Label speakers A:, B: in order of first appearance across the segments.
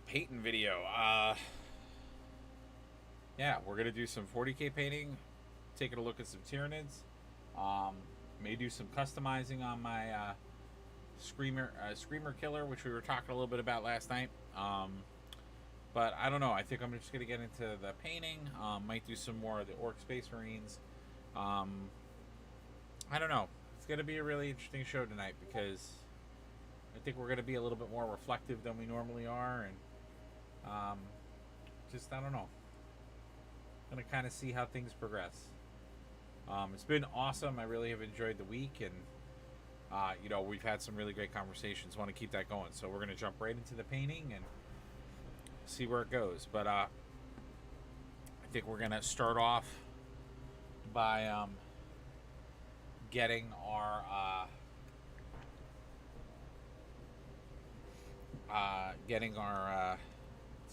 A: Painting video. Yeah, we're gonna do some 40K painting, taking a look at some Tyranids. May do some customizing on my Screamer Killer, which we were talking a little bit about last night. But I don't know. I think I'm just gonna get into the painting. Might do some more of the Orc Space Marines. I don't know. It's gonna be a really interesting show tonight because I think we're gonna be a little bit more reflective than we normally are, and just I don't know. Gonna kind of see how things progress. It's been awesome. I really have enjoyed the week, and we've had some really great conversations. Want to keep that going, so we're gonna jump right into the painting and see where it goes. But I think we're gonna start off by getting our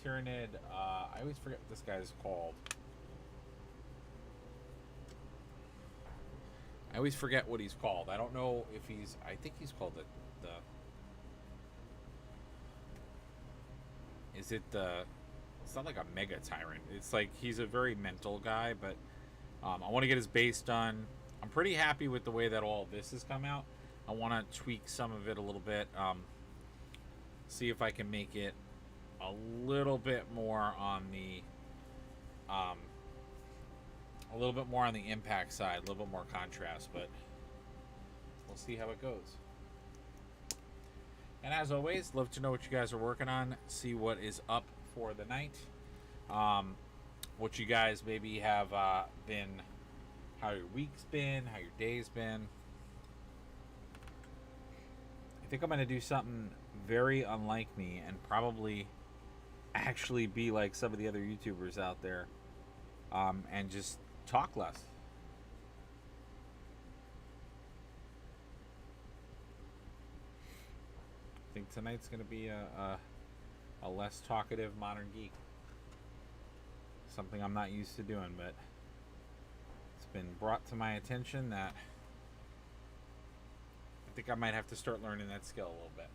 A: Tyranid. I always forget what this guy is called. I always forget what he's called. I don't know if he's. I think he's called the. Is it the? It's not like a mega tyrant. It's like he's a very mental guy, but I want to get his base done. I'm pretty happy with the way that all this has come out. I want to tweak some of it a little bit. See if I can make it a little bit more on the impact side, a little bit more contrast, but we'll see how it goes. And as always, love to know what you guys are working on, see what is up for the night, what you guys maybe have been, how your week's been, how your day's been. I think I'm going to do something very unlike me and probably actually be like some of the other YouTubers out there, and just talk less. I think tonight's going to be a less talkative modern geek. Something I'm not used to doing, but it's been brought to my attention that I think I might have to start learning that skill a little bit.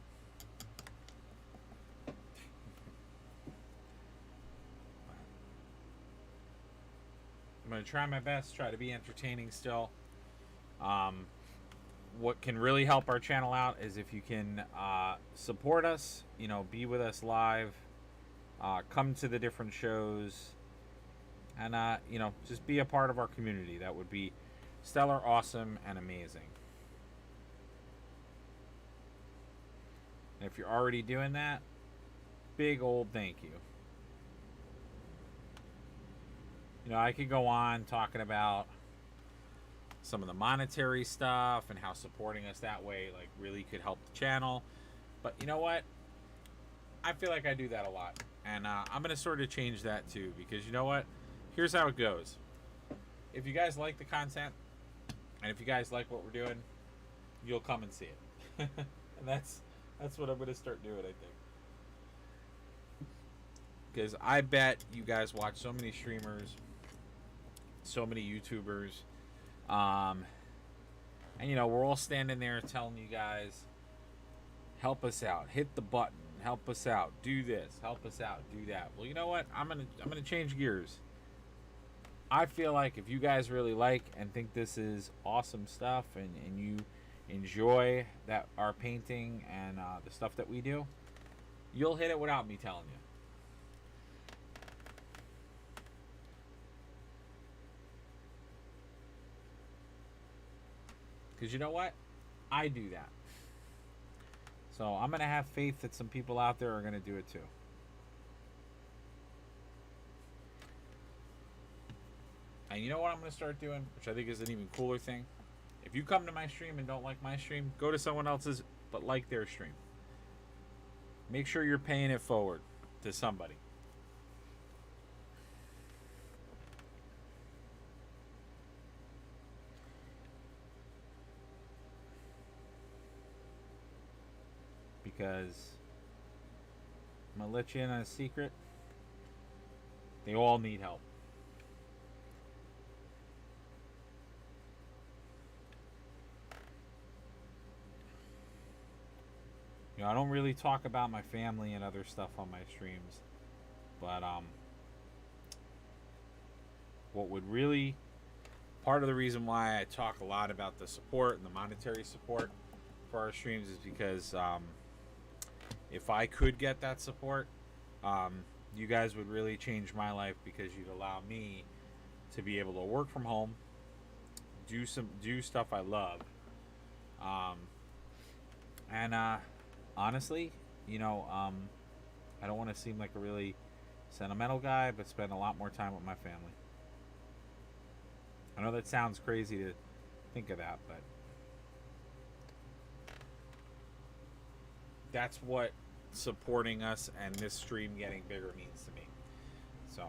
A: I'm going to try my best, try to be entertaining still. What can really help our channel out is if you can support us, be with us live, come to the different shows, and just be a part of our community. That would be stellar, awesome, and amazing. And if you're already doing that, big old thank you. I could go on talking about some of the monetary stuff and how supporting us that way really could help the channel. But you know what? I feel like I do that a lot. And I'm going to sort of change that too, because you know what? Here's how it goes. If you guys like the content and if you guys like what we're doing, you'll come and see it. And that's what I'm going to start doing, I think. Because I bet you guys watch so many streamers, so many YouTubers, and we're all standing there telling you guys, help us out, hit the button, help us out, do this, help us out, do that. Well, you know what? I'm gonna change gears. I feel like if you guys really like and think this is awesome stuff, and you enjoy that our painting and the stuff that we do, you'll hit it without me telling you. Because you know what? I do that. So I'm going to have faith that some people out there are going to do it too. And you know what I'm going to start doing, which I think is an even cooler thing? If you come to my stream and don't like my stream, go to someone else's, but like their stream. Make sure you're paying it forward to somebody. Because I'm going to let you in on a secret. They all need help. I don't really talk about my family and other stuff on my streams, but what would really part of the reason why I talk a lot about the support and the monetary support for our streams is because if I could get that support, you guys would really change my life because you'd allow me to be able to work from home, do stuff I love, and honestly, I don't want to seem like a really sentimental guy, but spend a lot more time with my family. I know that sounds crazy to think of that, but that's what supporting us and this stream getting bigger means to me. So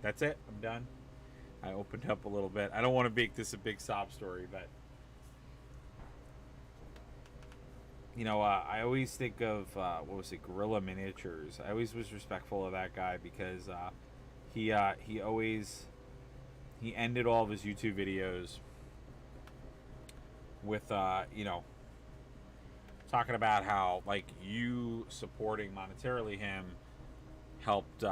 A: that's it. I'm done. I opened up a little bit. I don't want to make this a big sob story, but I always think of what was it, Gorilla Miniatures. I always was respectful of that guy because he ended all of his YouTube videos with talking about how like you supporting monetarily him helped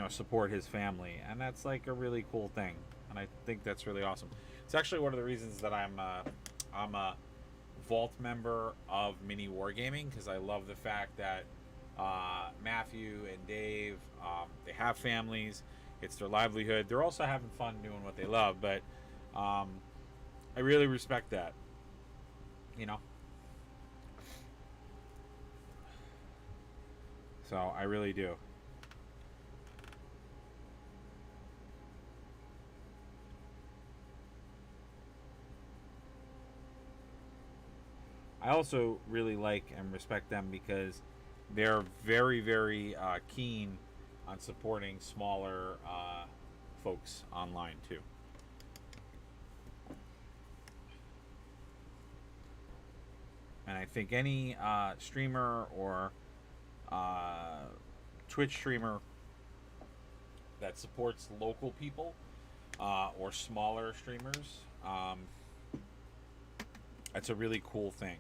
A: support his family, and that's like a really cool thing, and I think that's really awesome. It's actually one of the reasons that I'm a Vault member of Mini Wargaming, because I love the fact that Matthew and Dave, they have families. It's their livelihood. They're also having fun doing what they love, but I really respect that. So I really do. I also really like and respect them because they're very, very keen on supporting smaller folks online too. And I think any streamer or Twitch streamer that supports local people or smaller streamers, that's a really cool thing.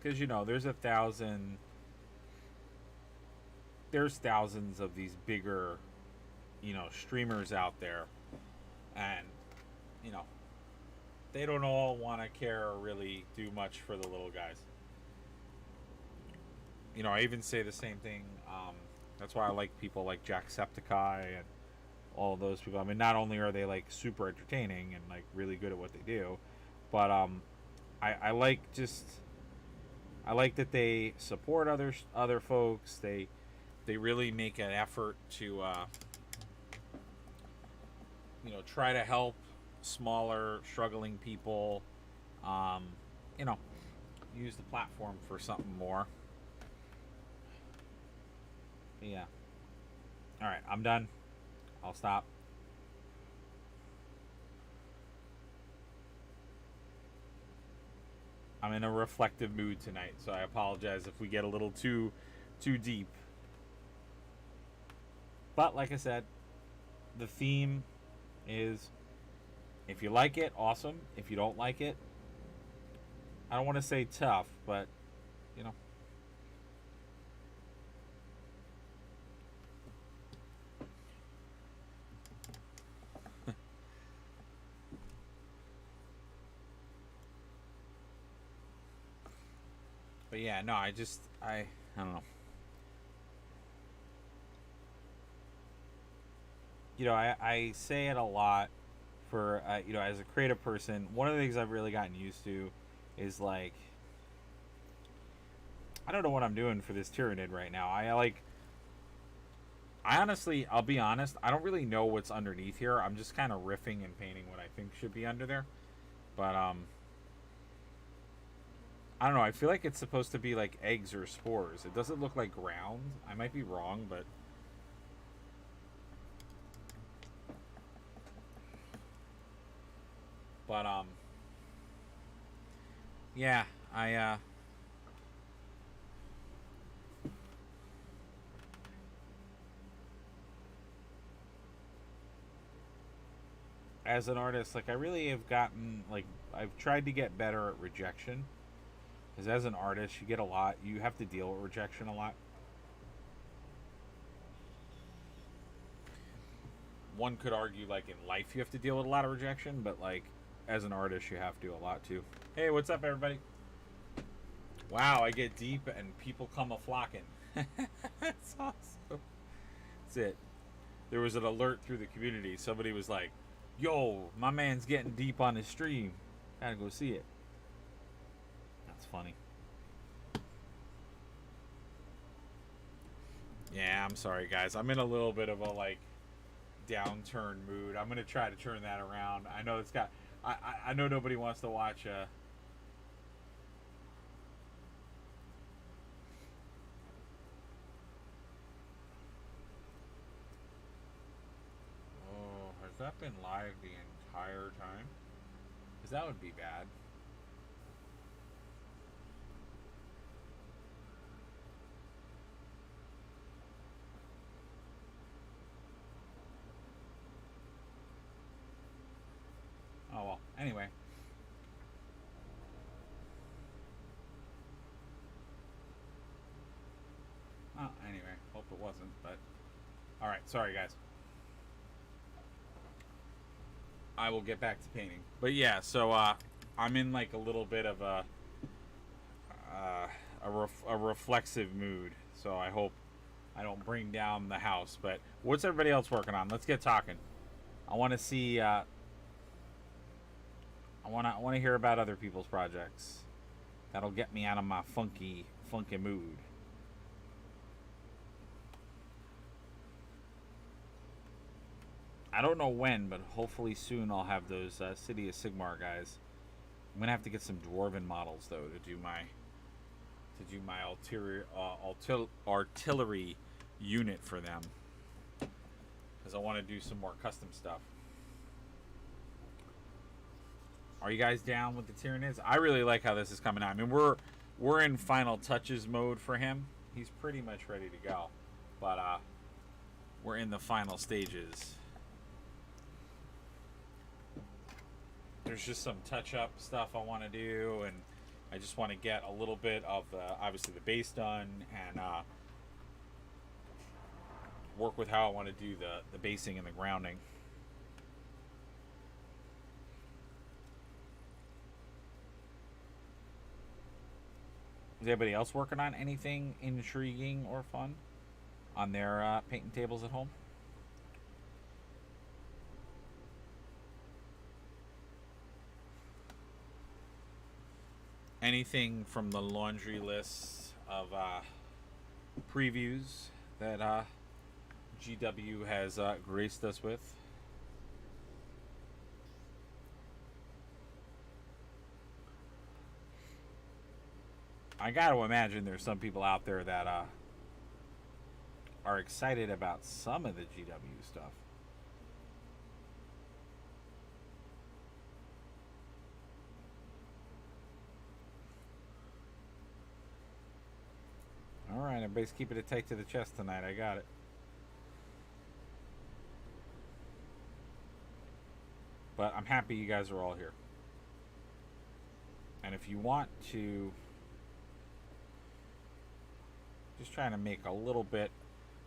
A: Because there's thousands of these bigger streamers out there, and they don't all want to care or really do much for the little guys. I even say the same thing. That's why I like people like Jacksepticeye and all of those people. I mean, not only are they like super entertaining and like really good at what they do, but I like that they support other folks. They really make an effort to try to help smaller, struggling people. Use the platform for something more. But yeah. All right, I'm done. I'll stop. I'm in a reflective mood tonight, so I apologize if we get a little too deep. But like I said, the theme is, if you like it, awesome. If you don't like it, I don't want to say tough, but But yeah, no, I don't know. I say it a lot for, as a creative person. One of the things I've really gotten used to is like, I don't know what I'm doing for this Tyranid right now. I honestly, I'll be honest, I don't really know what's underneath here. I'm just kind of riffing and painting what I think should be under there. But, I don't know. I feel like it's supposed to be like eggs or spores. It doesn't look like ground. I might be wrong, but yeah, as an artist, like I really have gotten like I've tried to get better at rejection. Because as an artist, you get a lot. You have to deal with rejection a lot. One could argue like in life you have to deal with a lot of rejection, but like as an artist you have to a lot too. Hey, what's up everybody? Wow, I get deep and people come a flocking. That's awesome. That's it. There was an alert through the community. Somebody was like, yo, my man's getting deep on his stream. Gotta go see it. That's funny. Yeah, I'm sorry guys. I'm in a little bit of a like downturn mood. I'm gonna try to turn that around. I know it's got I know nobody wants to watch oh, has that been live the entire time? Because that would be bad. Oh well. Anyway. Oh, anyway. Hope it wasn't, but alright, sorry guys. I will get back to painting. But yeah, so I'm in like a little bit of a reflexive mood. So I hope I don't bring down the house. But what's everybody else working on? Let's get talking. I want to see. I want to hear about other people's projects. That'll get me out of my funky mood. I don't know when, but hopefully soon I'll have those City of Sigmar guys. I'm gonna have to get some dwarven models though to do my artillery unit for them, because I want to do some more custom stuff. Are you guys down with the Tyranids? I really like how this is coming out. I mean, we're in final touches mode for him. He's pretty much ready to go, but we're in the final stages. There's just some touch-up stuff I want to do, and I just want to get a little bit of obviously the base done, and work with how I want to do the basing and the grounding. Is anybody else working on anything intriguing or fun on their painting tables at home? Anything from the laundry list of previews that GW has graced us with? I got to imagine there's some people out there that are excited about some of the GW stuff. Alright, everybody's keeping it tight to the chest tonight. I got it. But I'm happy you guys are all here. And if you want to... Just trying to make a little bit...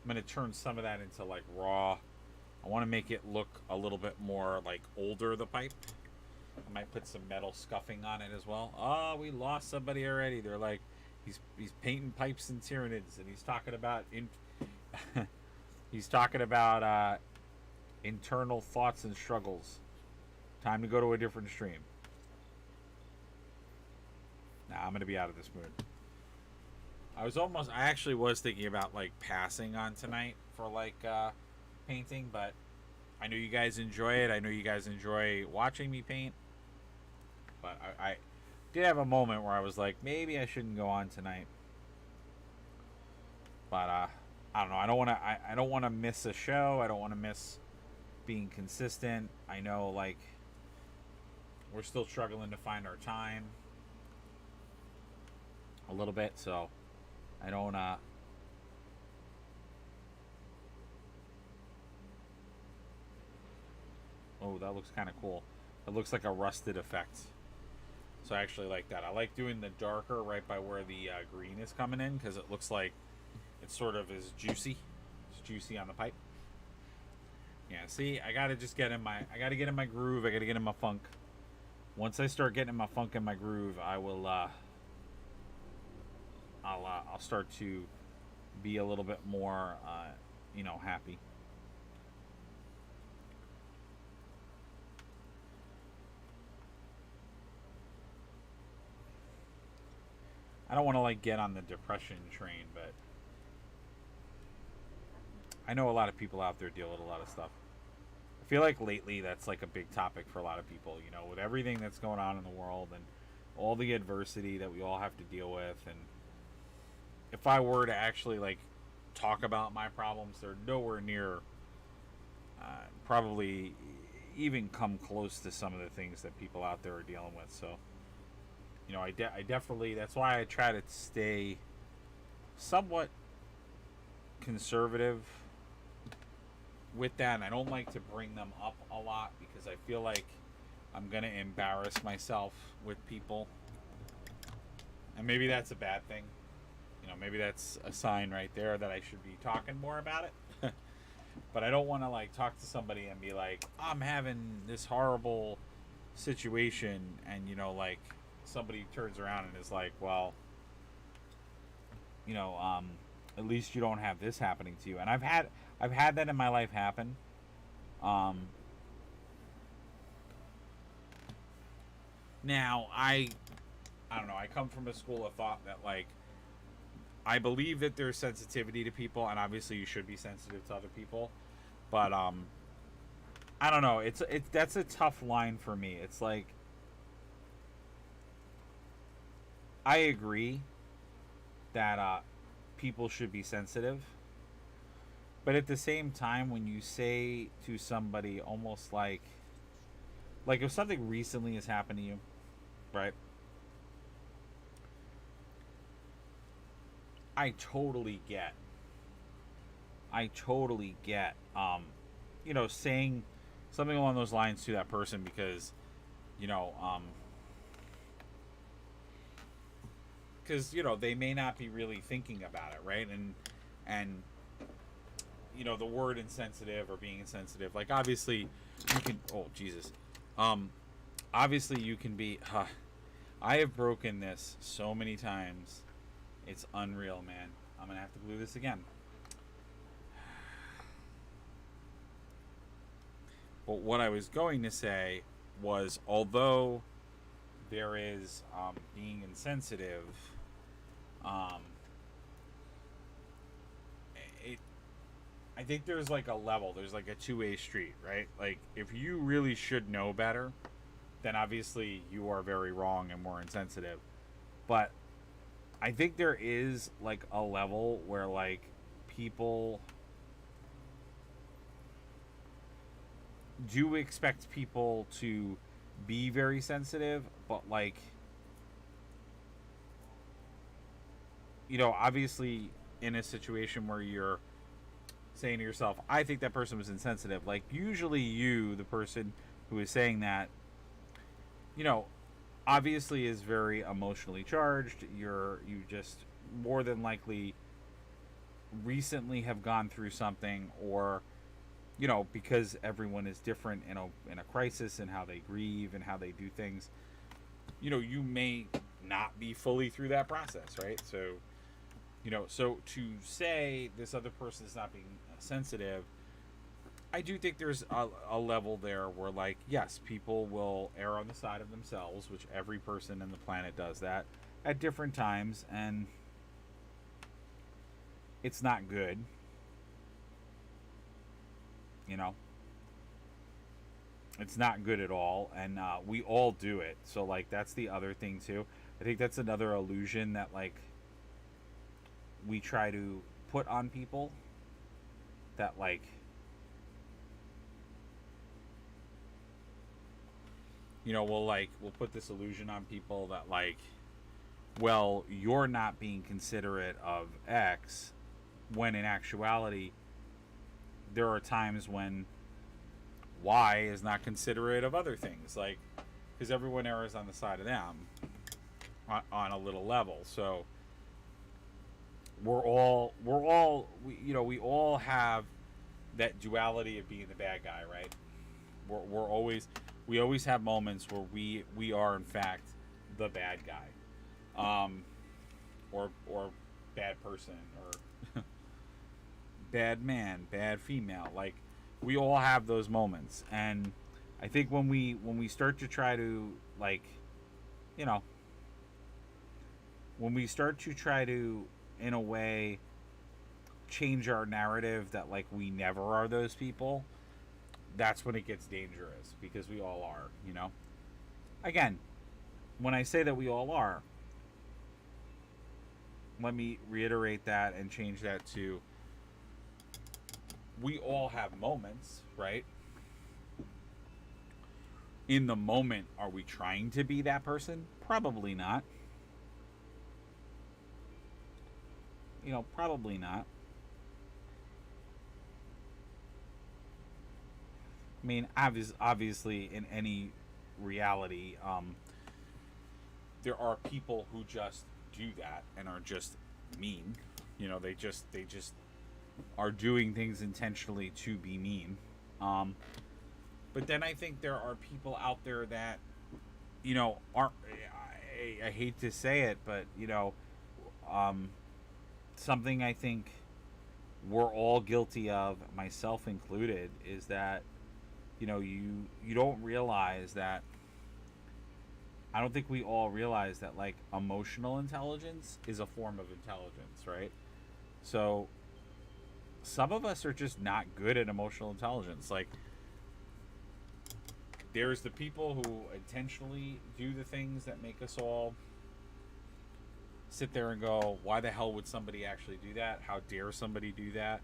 A: I'm going to turn some of that into like raw. I want to make it look a little bit more like older, the pipe. I might put some metal scuffing on it as well. Oh, we lost somebody already. They're like... He's painting pipes and Tyranids, and he's talking about internal thoughts and struggles. Time to go to a different stream. Nah, I'm gonna be out of this mood. I actually was thinking about like passing on tonight for like painting, but I know you guys enjoy it. I know you guys enjoy watching me paint, but I did have a moment where I was like, maybe I shouldn't go on tonight. But I don't know. I don't want to miss a show. I don't want to miss being consistent. I know like we're still struggling to find our time a little bit, so I don't Oh, that looks kind of cool. It looks like a rusted effect. So I actually like that. I like doing the darker right by where the green is coming in, because it looks like it sort of is juicy. It's juicy on the pipe. Yeah, see, I gotta just get in my, I gotta get in my groove. I gotta get in my funk. Once I start getting in my funk and my groove, I will, I'll start to be a little bit more, happy. I don't want to like get on the depression train, but I know a lot of people out there deal with a lot of stuff. I feel like lately that's like a big topic for a lot of people, with everything that's going on in the world and all the adversity that we all have to deal with. And if I were to actually like talk about my problems, they're nowhere near probably even come close to some of the things that people out there are dealing with. So, I definitely, that's why I try to stay somewhat conservative with that. And I don't like to bring them up a lot because I feel like I'm going to embarrass myself with people. And maybe that's a bad thing. Maybe that's a sign right there that I should be talking more about it. But I don't want to like talk to somebody and be like, I'm having this horrible situation, and like somebody turns around and is like, well, at least you don't have this happening to you. And I've had that in my life happen. Now I don't know, I come from a school of thought that like I believe that there's sensitivity to people, and obviously you should be sensitive to other people. But I don't know. It's that's a tough line for me. It's like I agree that people should be sensitive, but at the same time, when you say to somebody almost like if something recently has happened to you, right? I totally get saying something along those lines to that person because, they may not be really thinking about it, right? And the word insensitive or being insensitive, like obviously you can, oh Jesus, obviously you can be. I have broken this so many times. It's unreal, man. I'm gonna have to glue this again. But what I was going to say was, although there is being insensitive, I think there's like a level. There's like a two-way street, right? Like if you really should know better, then obviously you are very wrong and more insensitive. But I think there is like a level where like people do expect people to be very sensitive, but like obviously in a situation where you're saying to yourself, I think that person was insensitive, like usually you, the person who is saying that, obviously is very emotionally charged. You just more than likely recently have gone through something, or because everyone is different in a crisis and how they grieve and how they do things. You may not be fully through that process, right? So so to say this other person is not being sensitive, I do think there's a level there where, like, yes, people will err on the side of themselves, which every person in the planet does that at different times, and it's not good. It's not good at all, and we all do it. So, like, that's the other thing, too. I think that's another illusion that, like, we try to put on people, that, like, we'll put this illusion on people that, like, well, you're not being considerate of X, when in actuality there are times when Y is not considerate of other things, like, because everyone errs on the side of them on a little level. So we all have that duality of being the bad guy, right? We always have moments where we are in fact the bad guy, or bad person, or bad man, bad female. Like, we all have those moments, and I think when we start to try to, like, you know, when we start to try to, in a way, change our narrative that, like, we never are those people, that's when it gets dangerous, because we all are, you know. Again, when I say that we all are, let me reiterate that and change that to, we all have moments, right? In the moment, are we trying to be that person? Probably not. You know, probably not. I mean, obviously, in any reality, there are people who just do that and are just mean. You know, they just are doing things intentionally to be mean. But then I think there are people out there that, you know, aren't. I hate to say it, but, you know, something I think we're all guilty of, myself included, is that, you know, you don't realize that. I don't think we all realize that, like, emotional intelligence is a form of intelligence, right? So some of us are just not good at emotional intelligence. Like, there's the people who intentionally do the things that make us all sit there and go, why the hell would somebody actually do that? How dare somebody do that?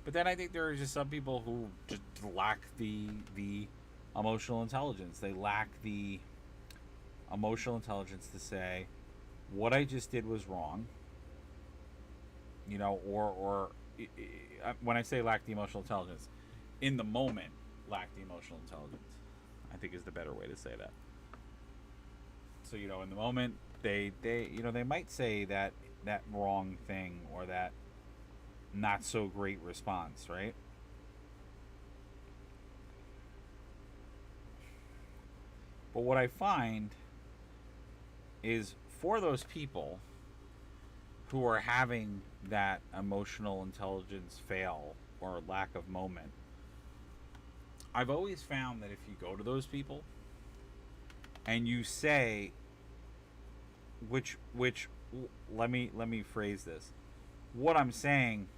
A: But then I think there are just some people who just lack the emotional intelligence. They lack the emotional intelligence to say, what I just did was wrong. You know, or when I say lack the emotional intelligence, in the moment, lack the emotional intelligence, I think is the better way to say that. So, you know, in the moment, they you know, they might say that wrong thing or that not so great response, right? But what I find is, for those people who are having that emotional intelligence fail or lack of moment, I've always found that if you go to those people and you say, which let me phrase this. What I'm saying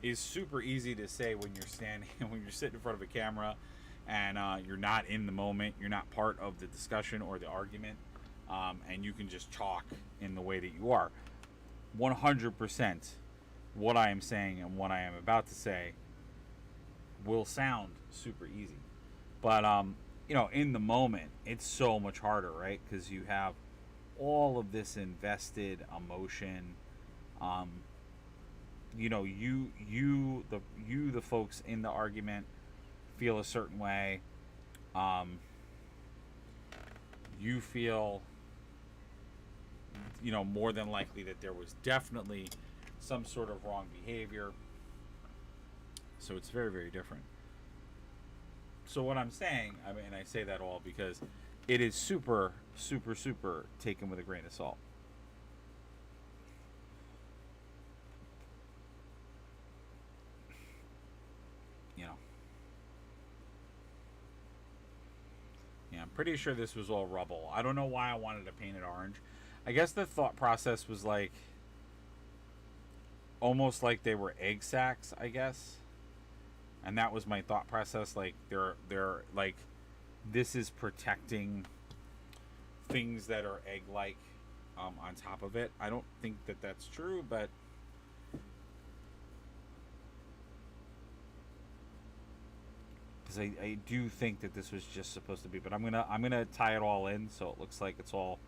A: is super easy to say when you're standing, when you're sitting in front of a camera, and you're not in the moment, you're not part of the discussion or the argument, and you can just talk in the way that you are. 100% what I am saying and what I am about to say will sound super easy, but you know, in the moment, it's so much harder, right? Because you have all of this invested emotion. You know, the folks in the argument feel a certain way. You feel, you know, more than likely that there was definitely some sort of wrong behavior. So it's very, very different. So what I'm saying, I mean, I say that all because it is super, super, super taken with a grain of salt. You know. Yeah, I'm pretty sure this was all rubble. I don't know why I wanted to paint it orange. I guess the thought process was like, almost like they were egg sacs, I guess. And that was my thought process. Like, they're like, this is protecting things that are egg-like on top of it. I don't think that that's true, but because I do think that this was just supposed to be. But I'm gonna tie it all in so it looks like it's all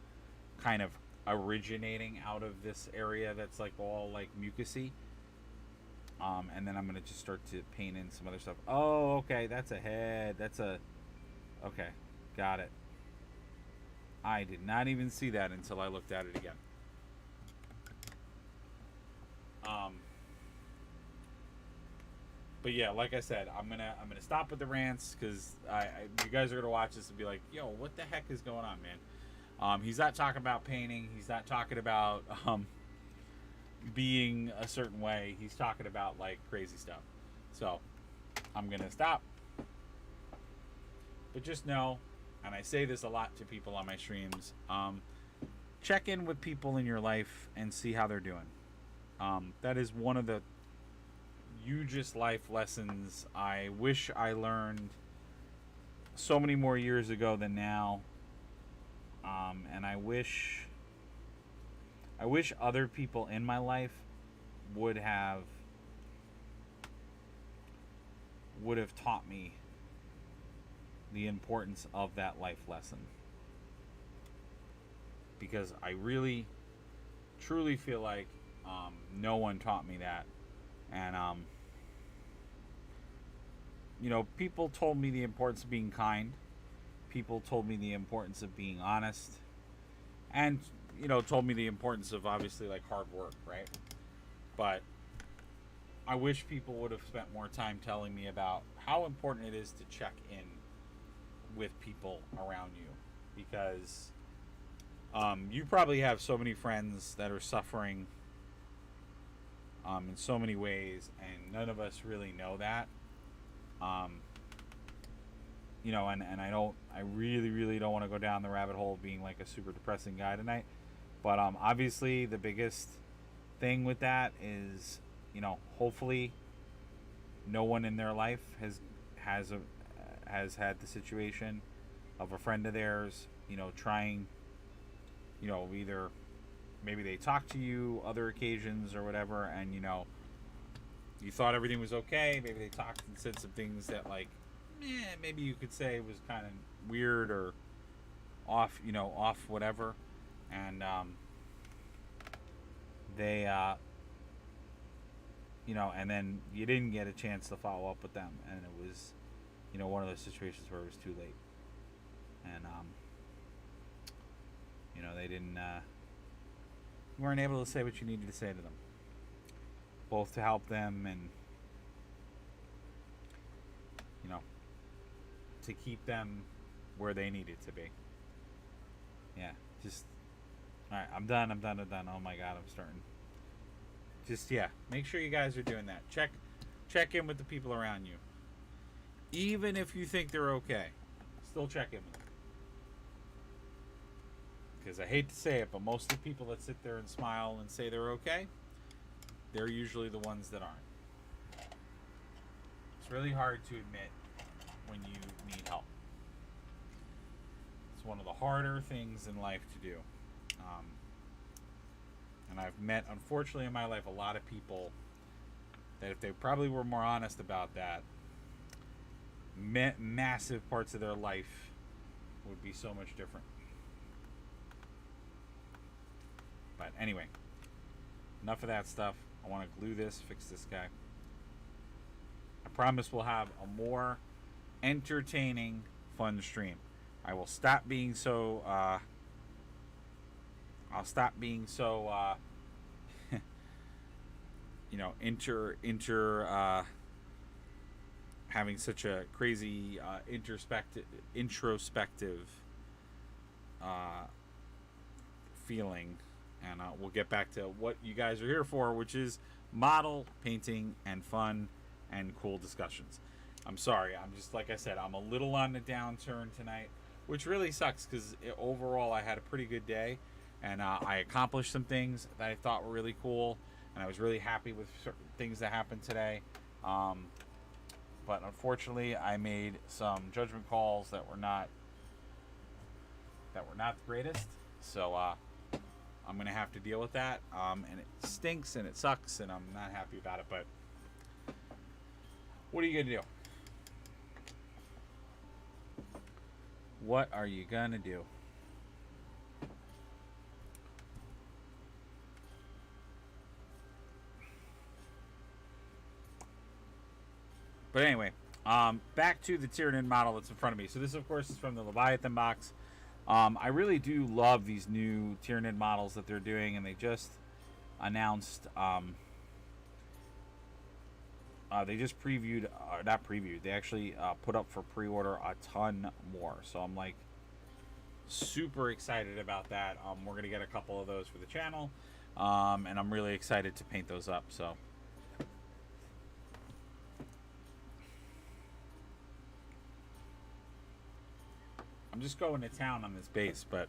A: kind of originating out of this area that's like all like mucusy. And then I'm gonna just start to paint in some other stuff. Oh, okay, that's a head. Okay, got it. I did not even see that until I looked at it again. But yeah, like I said, I'm gonna stop with the rants because you guys are gonna watch this and be like, yo, what the heck is going on, man? He's not talking about painting. He's not talking about being a certain way. He's talking about like crazy stuff. So I'm gonna stop. But just know, and I say this a lot to people on my streams, check in with people in your life and see how they're doing. That is one of the hugest life lessons I wish I learned so many more years ago than now. And I wish other people in my life would have taught me the importance of that life lesson, because I really truly feel like no one taught me that. And people told me the importance of being kind. People told me the importance of being honest, and told me the importance of obviously like hard work, right? But I wish people would have spent more time telling me about how important it is to check in with people around you, because you probably have so many friends that are suffering in so many ways, and none of us really know that. I really don't want to go down the rabbit hole of being like a super depressing guy tonight. But obviously the biggest thing with that is, hopefully no one in their life has had the situation of a friend of theirs, trying, either maybe they talked to you other occasions or whatever, and you thought everything was okay. Maybe they talked and said some things that maybe you could say was kind of weird or off, off whatever, and they and then you didn't get a chance to follow up with them, and it was one of those situations where it was too late, and they didn't you weren't able to say what you needed to say to them, both to help them and to keep them where they needed to be. Yeah, just all right. I'm done. Oh my God, I'm starting. Just make sure you guys are doing that. Check in with the people around you, even if you think they're okay. Still check in with them, because I hate to say it, but most of the people that sit there and smile and say they're okay, they're usually the ones that aren't. It's really hard to admit when you need help. It's one of the harder things in life to do. And I've met, unfortunately, in my life, a lot of people that if they probably were more honest about that, massive parts of their life would be so much different. But anyway, enough of that stuff. I want to glue this, fix this guy. I promise we'll have a more entertaining, fun stream. I will stop being so having such a crazy introspective feeling, and we'll get back to what you guys are here for, which is model painting and fun and cool discussions. I'm sorry, I'm just, like I said, I'm a little on the downturn tonight, which really sucks because overall I had a pretty good day, and I accomplished some things that I thought were really cool, and I was really happy with certain things that happened today. But unfortunately, I made some judgment calls that were not the greatest. So I'm gonna have to deal with that, and it stinks and it sucks, and I'm not happy about it. But what are you gonna do? What are you gonna do? But anyway, back to the Tyranid model that's in front of me. So this, of course, is from the Leviathan box. I really do love these new Tyranid models that they're doing, and they just announced. They just previewed, not previewed. They actually put up for pre-order a ton more. So I'm like super excited about that. We're gonna get a couple of those for the channel, and I'm really excited to paint those up. So. I'm just going to town on this base, but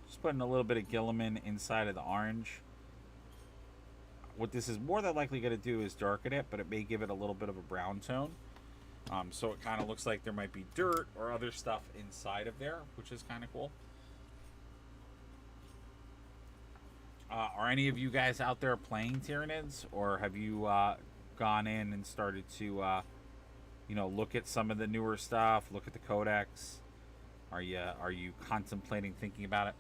A: just putting a little bit of Gilliman inside of the orange. What this is more than likely going to do is darken it, but it may give it a little bit of a brown tone. So it kind of looks like there might be dirt or other stuff inside of there, which is kind of cool. Are any of you guys out there playing Tyranids, or have you gone in and started to look at some of the newer stuff, look at the codex? Are you contemplating thinking about it?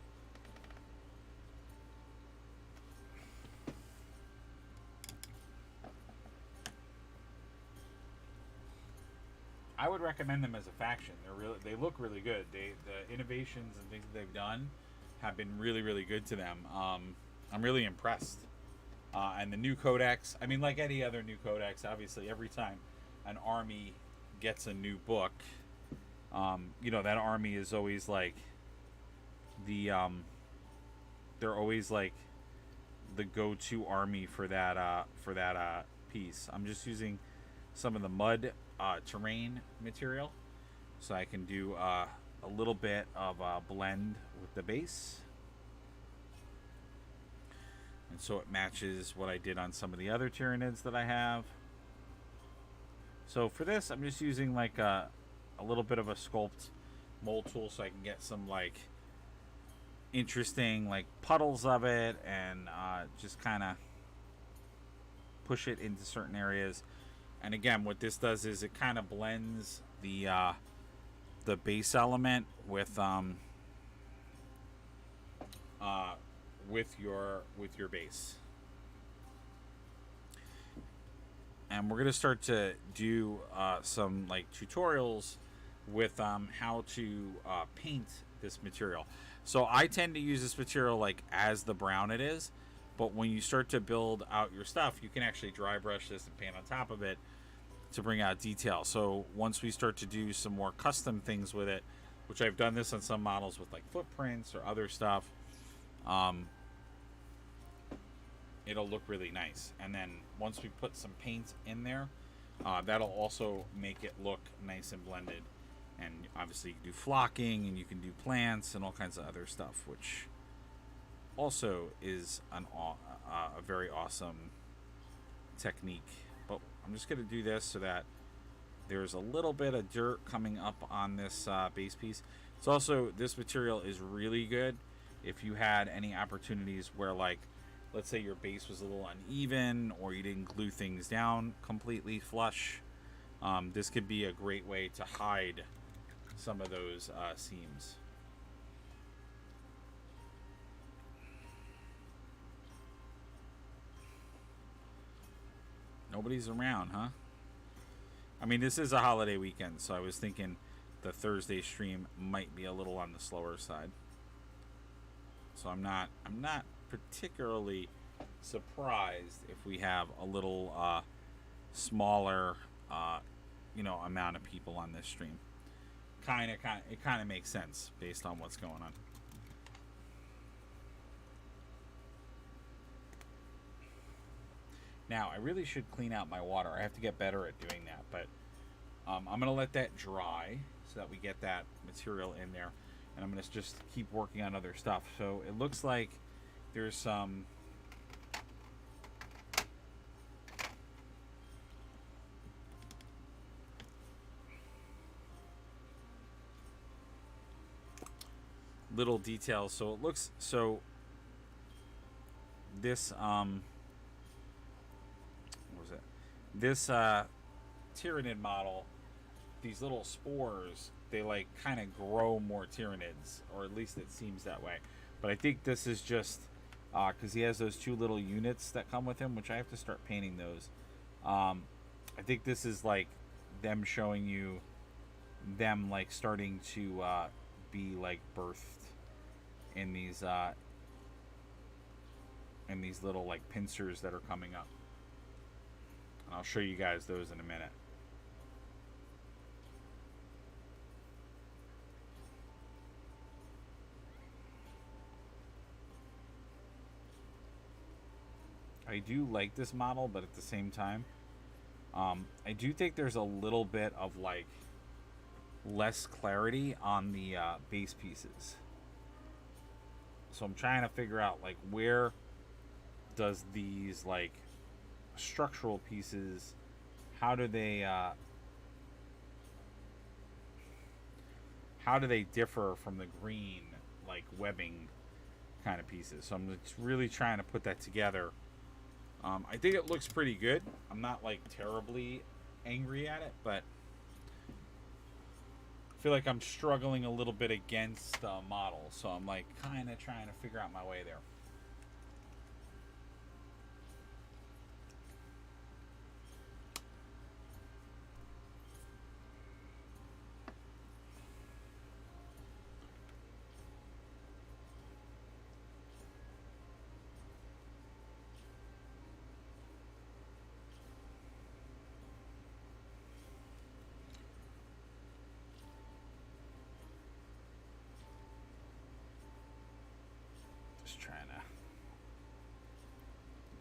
A: I would recommend them as a faction. They look really good. The innovations and things that they've done have been really, really good to them. I'm really impressed. And the new codex, I mean, like any other new codex, obviously every time an army gets a new book, that army is always like they're always like the go-to army for that piece. I'm just using some of the mud terrain material, so I can do a little bit of a blend with the base. And so it matches what I did on some of the other Tyranids that I have. So for this, I'm just using like a little bit of a sculpt mold tool, so I can get some like interesting like puddles of it, and just kind of push it into certain areas. And again, what this does is it kind of blends the base element with your base. And we're gonna start to do some like tutorials with how to paint this material. So I tend to use this material like as the brown it is, but when you start to build out your stuff, you can actually dry brush this and paint on top of it to bring out detail. So once we start to do some more custom things with it, which I've done this on some models with like footprints or other stuff, it'll look really nice. And then once we put some paint in there, that'll also make it look nice and blended. And obviously you can do flocking, and you can do plants and all kinds of other stuff, which also is a very awesome technique. But I'm just going to do this so that there's a little bit of dirt coming up on this base piece. It's also, this material is really good if you had any opportunities where, like, let's say your base was a little uneven, or you didn't glue things down completely flush. This could be a great way to hide some of those seams. Nobody's around, huh? I mean, this is a holiday weekend, so I was thinking the Thursday stream might be a little on the slower side. So I'm not particularly surprised if we have a little smaller amount of people on this stream. It kind of makes sense based on what's going on. Now, I really should clean out my water. I have to get better at doing that, but I'm going to let that dry so that we get that material in there, and I'm going to just keep working on other stuff. So it looks like there's some little details. So it looks, so this this Tyranid model, these little spores, they like kind of grow more Tyranids, or at least it seems that way. But I think this is just because he has those two little units that come with him, which I have to start painting those. I think this is like them showing you them like starting to be like birthed in these little like pincers that are coming up. And I'll show you guys those in a minute. I do like this model, but at the same time, I do think there's a little bit of like less clarity on the base pieces. So I'm trying to figure out like where does these like structural pieces, how do they differ from the green like webbing kind of pieces. So I'm just really trying to put that together. I think it looks pretty good. I'm not like terribly angry at it, but I feel like I'm struggling a little bit against the model. So I'm like kind of trying to figure out my way there. Just trying to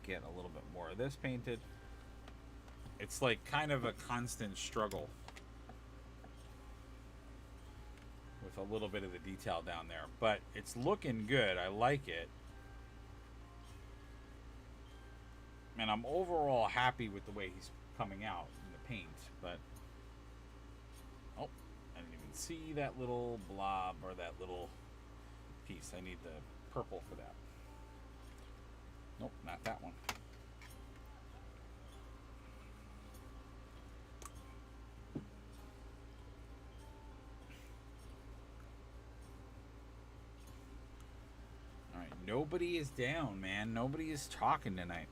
A: get a little bit more of this painted. It's like kind of a constant struggle with a little bit of the detail down there, but it's looking good. I like it, and I'm overall happy with the way he's coming out in the paint. But oh, I didn't even see that little blob or that little piece. I need the purple for that. Nope, not that one. Alright, nobody is down, man. Nobody is talking tonight.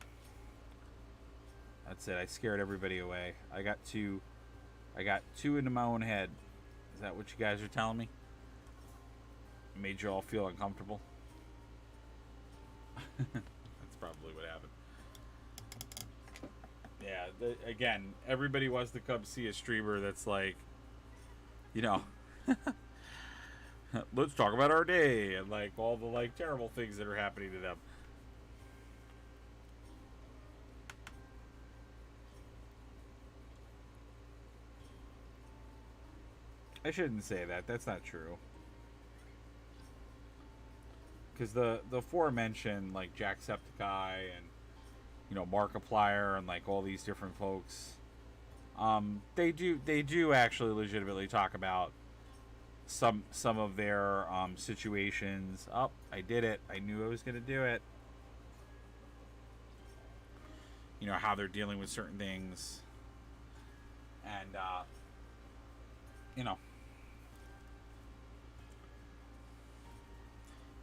A: That's it. I scared everybody away. I got two into my own head. Is that what you guys are telling me? Made you all feel uncomfortable? That's probably what happened. Yeah, again, everybody wants to come see a streamer that's like, you know, let's talk about our day and like all the like terrible things that are happening to them. I shouldn't say that. That's not true. Because the aforementioned like Jacksepticeye and you know Markiplier and like all these different folks, they do actually legitimately talk about some of their situations. Oh, I did it. I knew I was gonna do it. You know how they're dealing with certain things, and you know.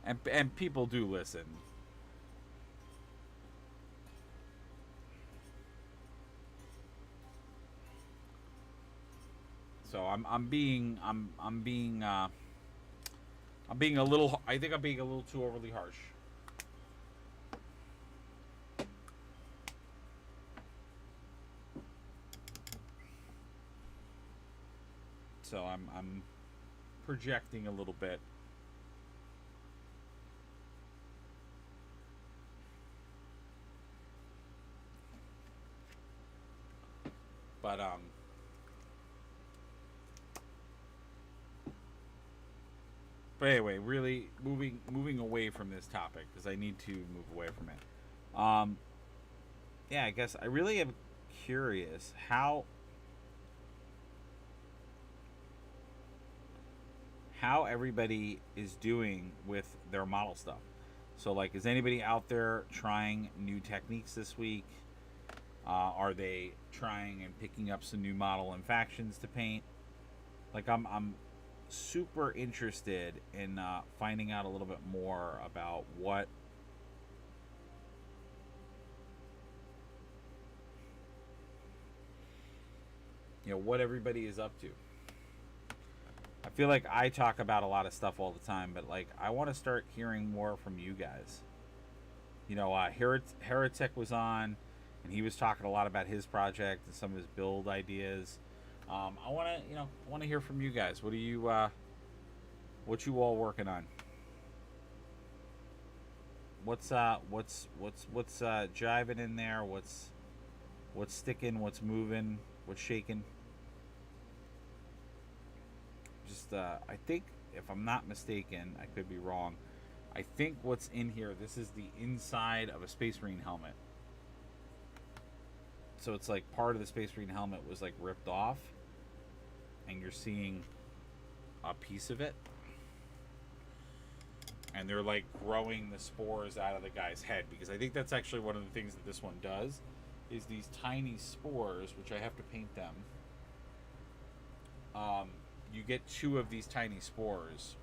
A: And people do listen. So I'm being a little. I think I'm being a little too overly harsh. So I'm projecting a little bit. But anyway, really moving away from this topic because I need to move away from it. Yeah, I guess I really am curious how everybody is doing with their model stuff. So, like, is anybody out there trying new techniques this week? Are they trying and picking up some new model and factions to paint? Like, I'm super interested in finding out a little bit more about what you know, what everybody is up to. I feel like I talk about a lot of stuff all the time, but like I want to start hearing more from you guys. You know, Heretic was on, and he was talking a lot about his project and some of his build ideas. I want to, you know, I want to hear from you guys. What you all working on? What's jiving in there? What's sticking? What's moving? What's shaking? Just I think, if I'm not mistaken, I could be wrong. I think what's in here, this is the inside of a Space Marine helmet. So it's like part of the Space Marine helmet was like ripped off, and you're seeing a piece of it. And they're like growing the spores out of the guy's head, because I think that's actually one of the things that this one does, is these tiny spores, which I have to paint them. You get 2 of these tiny spores,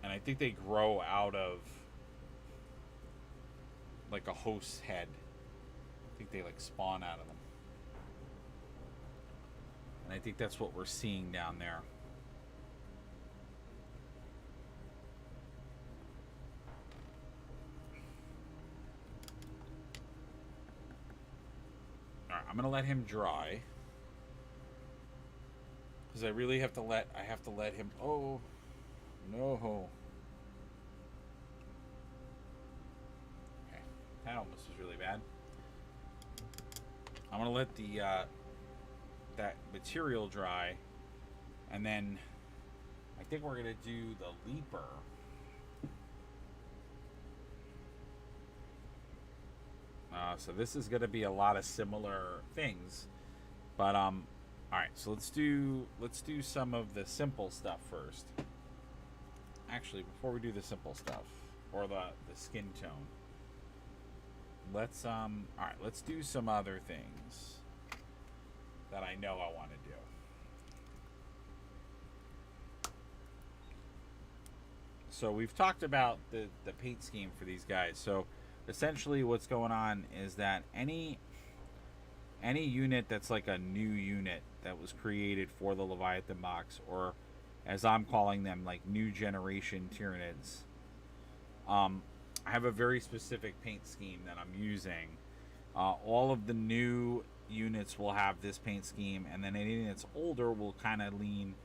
A: and I think they grow out of like a host's head. I think they like spawn out of them, and I think that's what we're seeing down there. All right, I'm gonna let him dry, because I really have to let him. Oh no. Okay, that almost was really bad. I'm gonna let the that material dry, and then I think we're gonna do the leaper. So this is gonna be a lot of similar things, but all right. So let's do some of the simple stuff first. Actually, before we do the simple stuff, or the skin tone, let's all right, let's do some other things that I know I want to do. So we've talked about the paint scheme for these guys. So essentially what's going on is that any unit that's like a new unit that was created for the Leviathan box, or as I'm calling them, like new generation Tyranids, I have a very specific paint scheme that I'm using. All of the new units will have this paint scheme, and then anything that's older will kind of lean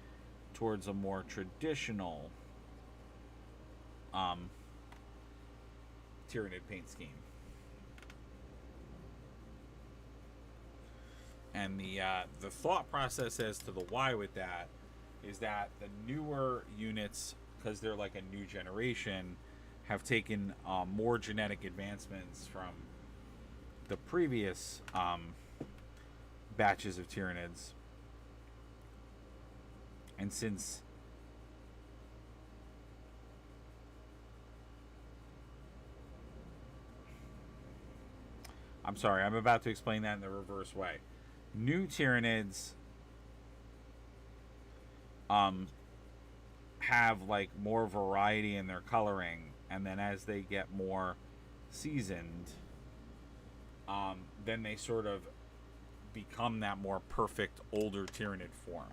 A: towards a more traditional Tyranid paint scheme. And the thought process as to the why with that is that the newer units, because they're like a new generation, have taken more genetic advancements from the previous batches of Tyranids. And since I'm sorry, I'm about to explain that in the reverse way. New Tyranids have like more variety in their coloring, and then as they get more seasoned, then they sort of become that more perfect older Tyranid form.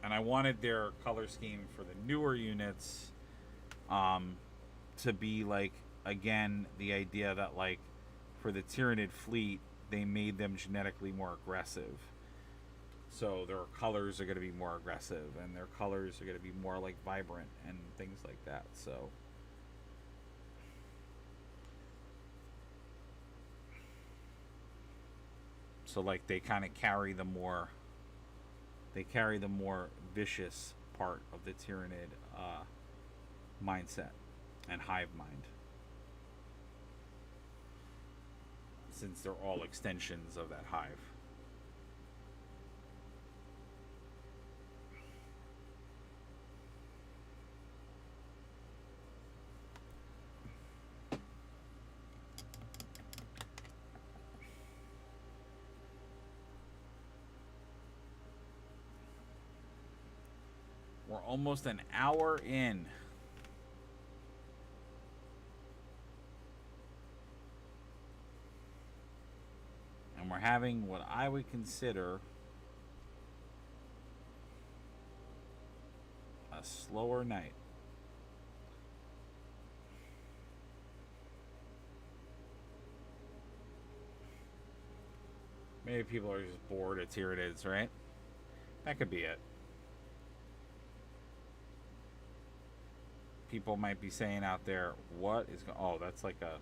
A: And I wanted their color scheme for the newer units to be like, again, the idea that like for the Tyranid fleet, they made them genetically more aggressive. So their colors are going to be more aggressive, and their colors are going to be more like vibrant and things like that. So like they kind of carry the more vicious part of the Tyranid mindset and hive mind, since they're all extensions of that hive. We're almost an hour in. we're having what I would consider a slower night. Maybe people are just bored of Tyranids, right? That could be it. People might be saying out there, what is oh, that's like a,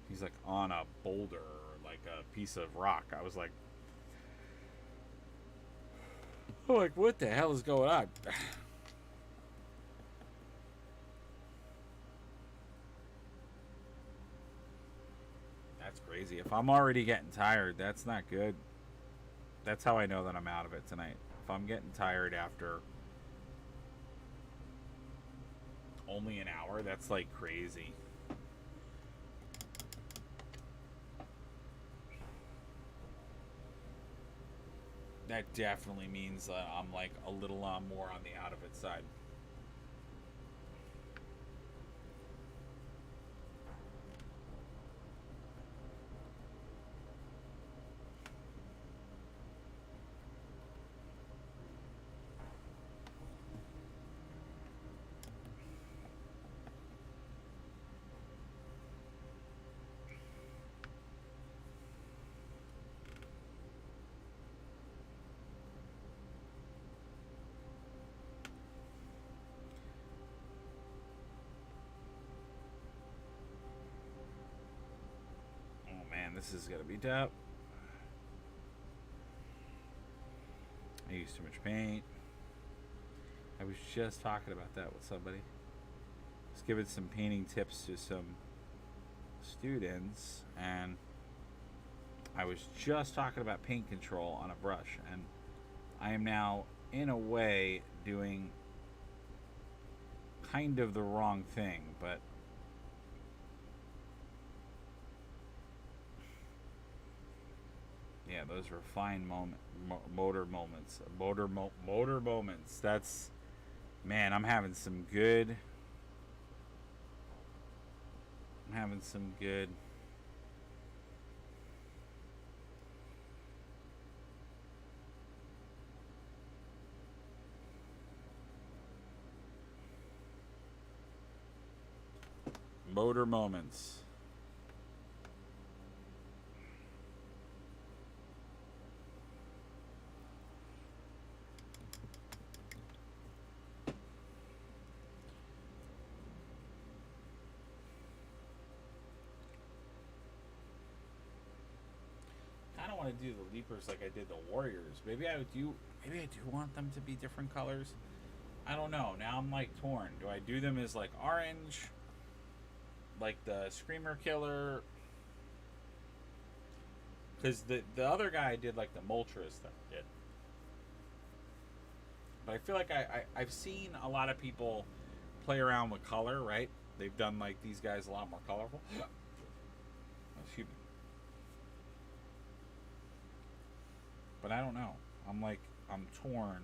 A: he's like on a boulder or like a piece of rock. I was like, oh, like what the hell is going on? That's crazy. If I'm already getting tired, that's not good. That's how I know that I'm out of it tonight. If I'm getting tired after only an hour, that's like crazy. That definitely means that I'm like a little more on the out of it side. Man, this is gonna be tough. I used too much paint. I was just talking about that with somebody. I was giving some painting tips to some students, and I was just talking about paint control on a brush, and I am now, in a way, doing kind of the wrong thing, but yeah, those refined motor moments. That's, man, I'm having some good motor moments. I don't want to do the leapers like I did the warriors. Maybe I do want them to be different colors. I don't know. Now I'm like torn. Do I do them as like orange, like the Screamer Killer? Because the other guy did like the Moltres that I did. But I feel like I've seen a lot of people play around with color, right? They've done like these guys a lot more colorful. Excuse me. But I don't know. I'm torn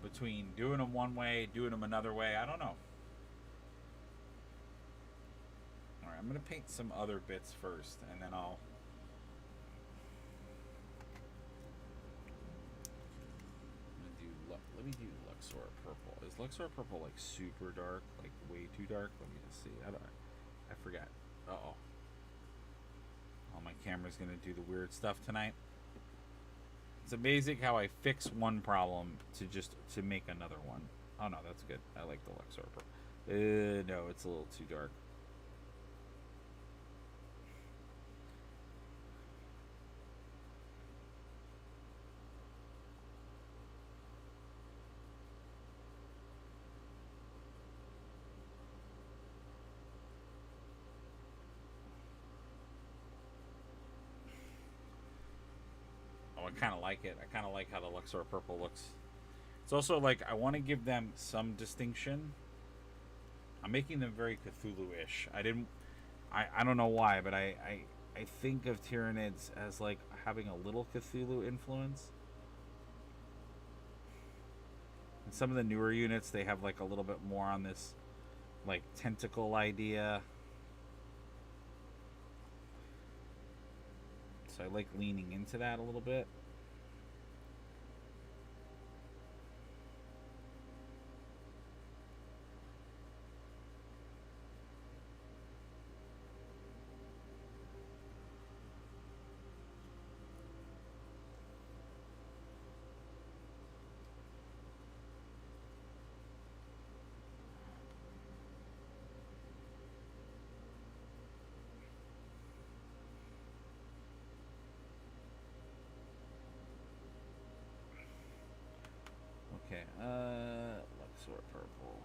A: between doing them one way, doing them another way. I don't know. Alright, I'm going to paint some other bits first, and then I'll... Let me do Luxor Purple. Is Luxor Purple like super dark? Like way too dark? Let me just see. I forgot. Uh-oh. Oh, my camera's going to do the weird stuff tonight. It's amazing how I fix one problem to make another one. Oh no, that's good. I like the Luxor Purple. No, it's a little too dark. I kind of like it. I kind of like how the Luxor Purple looks. It's also like I want to give them some distinction. I'm making them very Cthulhu-ish. I don't know why, but I think of Tyranids as like having a little Cthulhu influence. And some of the newer units, they have like a little bit more on this like tentacle idea. So I like leaning into that a little bit. Okay, Luxor purple.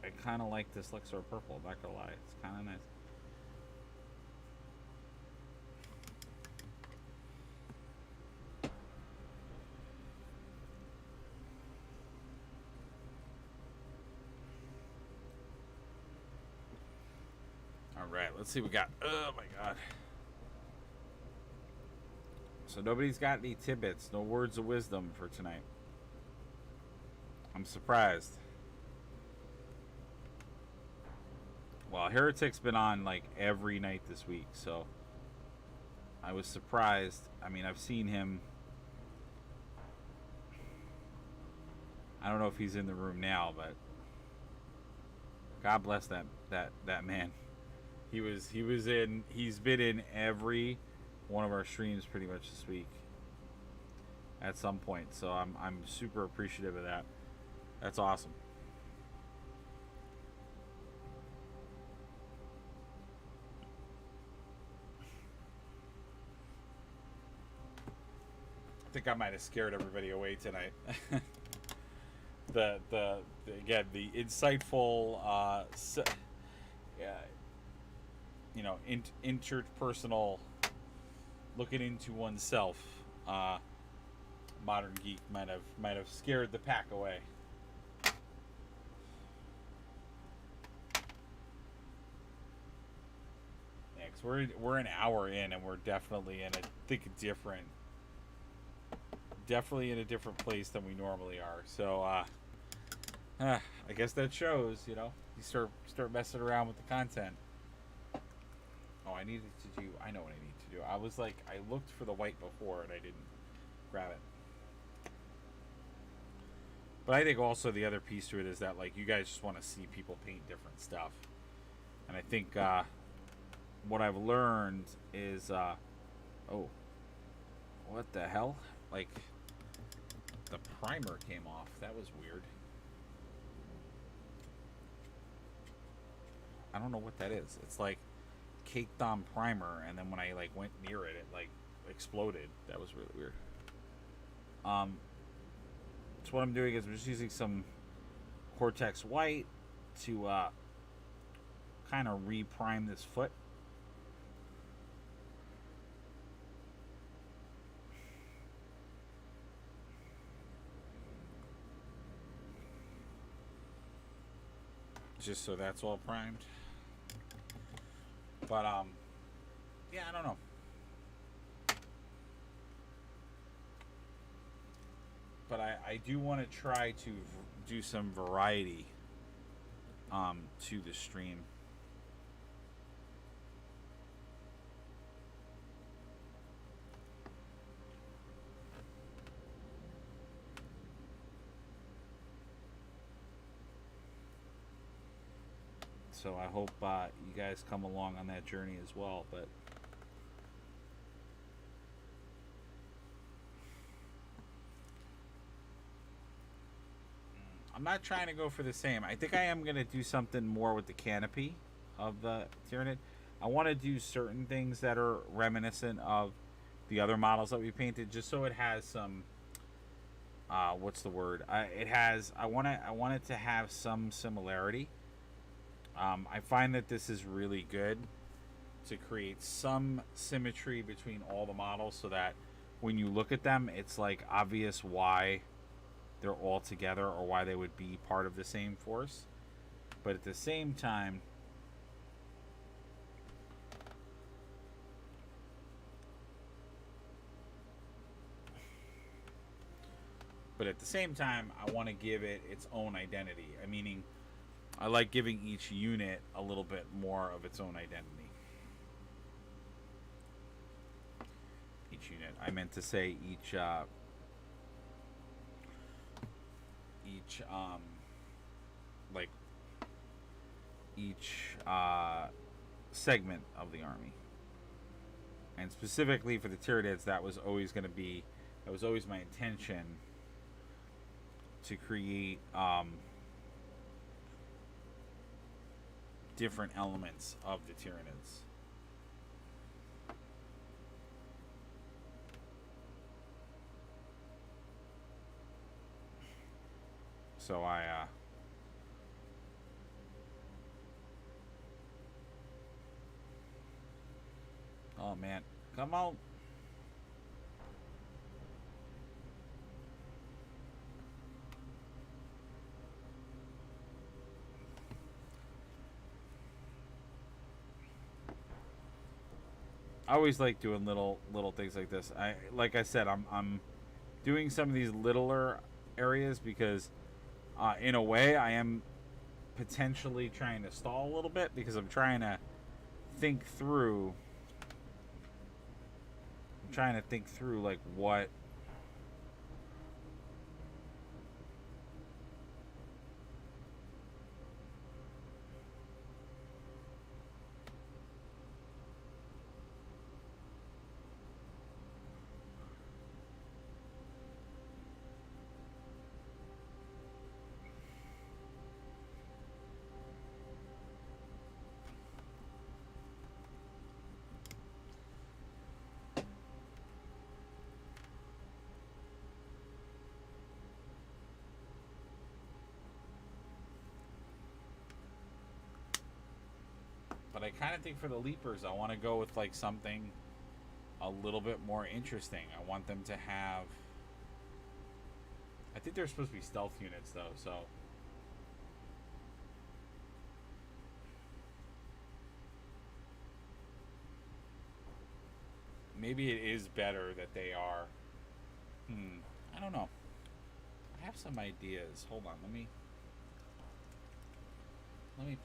A: I kind of like this Luxor purple, I'm not gonna lie. It's kind of nice. Alright, let's see what we got. Oh my god. So nobody's got any tidbits, no words of wisdom for tonight. I'm surprised. Well, Heretic's been on like every night this week, so I was surprised. I mean, I've seen him. I don't know if he's in the room now, but God bless that man. He's been in every one of our streams pretty much this week at some point, so I'm super appreciative of that. That's awesome. I think I might have scared everybody away tonight. the again, the insightful you know, interpersonal looking into oneself, modern geek might have scared the pack away. Yeah, because we're an hour in and we're definitely in definitely in a different place than we normally are. So I guess that shows, you know, you start messing around with the content. Oh, I know what I need to do. I was like, I looked for the white before and I didn't grab it. But I think also the other piece to it is that, like, you guys just want to see people paint different stuff. And I think what I've learned is, oh, what the hell? Like, the primer came off. That was weird. I don't know what that is. It's like caked on primer, and then when I like went near it, it like exploded. That was really weird. So what I'm doing is I'm just using some Cortex white to kind of re-prime this foot. Just so that's all primed. But yeah, I don't know. But I do want to try to do some variety to the stream. So I hope you guys come along on that journey as well. But I'm not trying to go for the same. I think I am going to do something more with the canopy of the Tyranid. I want to do certain things that are reminiscent of the other models that we painted, just so it has some what's the word? I want it to have some similarity. I find that this is really good to create some symmetry between all the models, so that when you look at them, it's like obvious why they're all together or why they would be part of the same force. But at the same time, I want to give it its own identity. Meaning, I like giving each unit a little bit more of its own identity. unit. I meant to say each like each segment of the army. And specifically for the Tyranids, that was always my intention to create different elements of the Tyranids. So oh man, come on. I always like doing little things like this. Like I said, I'm doing some of these littler areas because in a way I am potentially trying to stall a little bit because I'm trying to think through like what but I kind of think for the Leapers, I want to go with like something a little bit more interesting. I want them to have. I think they're supposed to be stealth units though, so. Maybe it is better that they are. I don't know. I have some ideas. Hold on, let me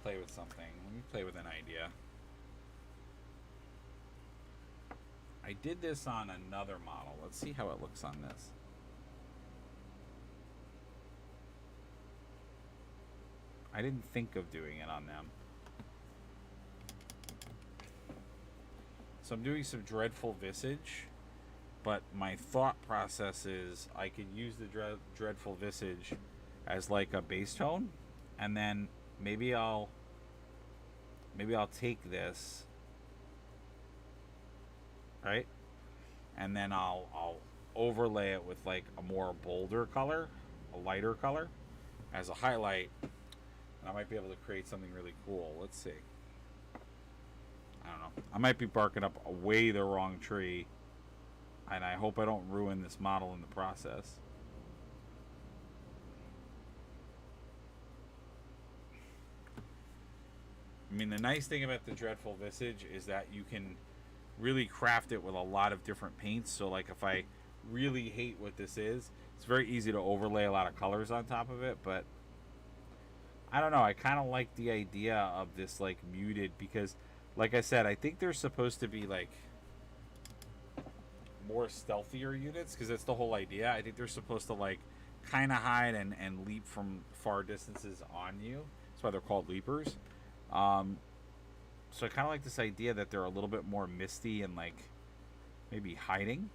A: play with something. Let me play with an idea. I did this on another model. Let's see how it looks on this. I didn't think of doing it on them. So I'm doing some Dreadful Visage, but my thought process is I could use the Dreadful Visage as like a base tone, and then maybe I'll take this, right, and then I'll overlay it with like a more bolder color, a lighter color, as a highlight, and I might be able to create something really cool. Let's see. I don't know. I might be barking up way the wrong tree, and I hope I don't ruin this model in the process. I mean, the nice thing about the Dreadful Visage is that you can really craft it with a lot of different paints. So, like, if I really hate what this is, it's very easy to overlay a lot of colors on top of it. But I don't know. I kind of like the idea of this, like, muted because, like I said, I think they're supposed to be, like, more stealthier units because that's the whole idea. I think they're supposed to, like, kind of hide and leap from far distances on you. That's why they're called leapers. So I kind of like this idea that they're a little bit more misty and, like, maybe hiding.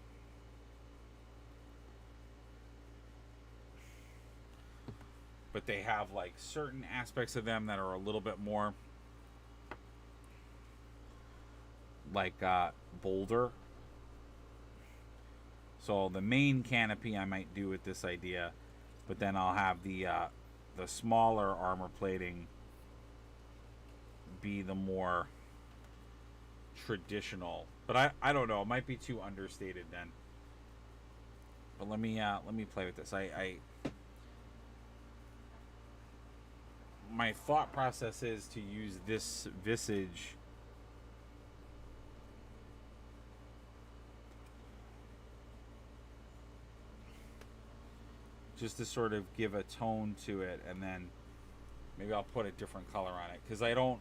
A: But they have, like, certain aspects of them that are a little bit more like bolder. So the main canopy I might do with this idea, but then I'll have the smaller armor plating be the more traditional. But I don't know, it might be too understated then. But let me play with this. My thought process is to use this visage just to sort of give a tone to it, and then maybe I'll put a different color on it because I don't.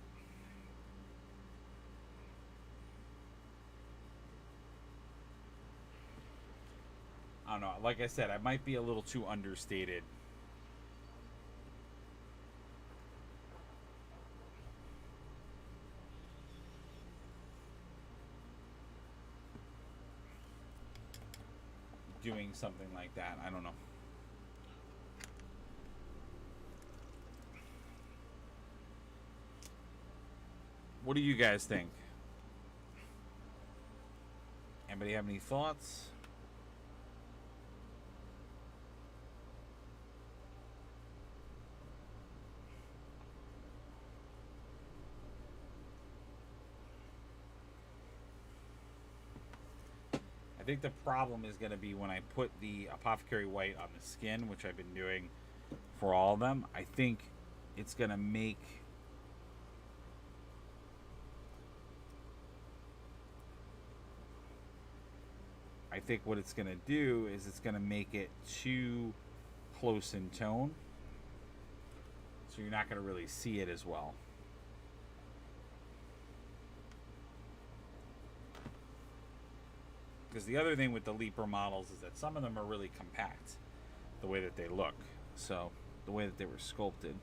A: I don't know. Like I said, I might be a little too understated. Doing something like that. I don't know. What do you guys think? Anybody have any thoughts? I think the problem is going to be when I put the Apothecary White on the skin, which I've been doing for all of them. I think it's going to make... I think what it's going to do is it's going to make it too close in tone. So you're not going to really see it as well. Because the other thing with the Leaper models is that some of them are really compact, the way that they look. So, the way that they were sculpted.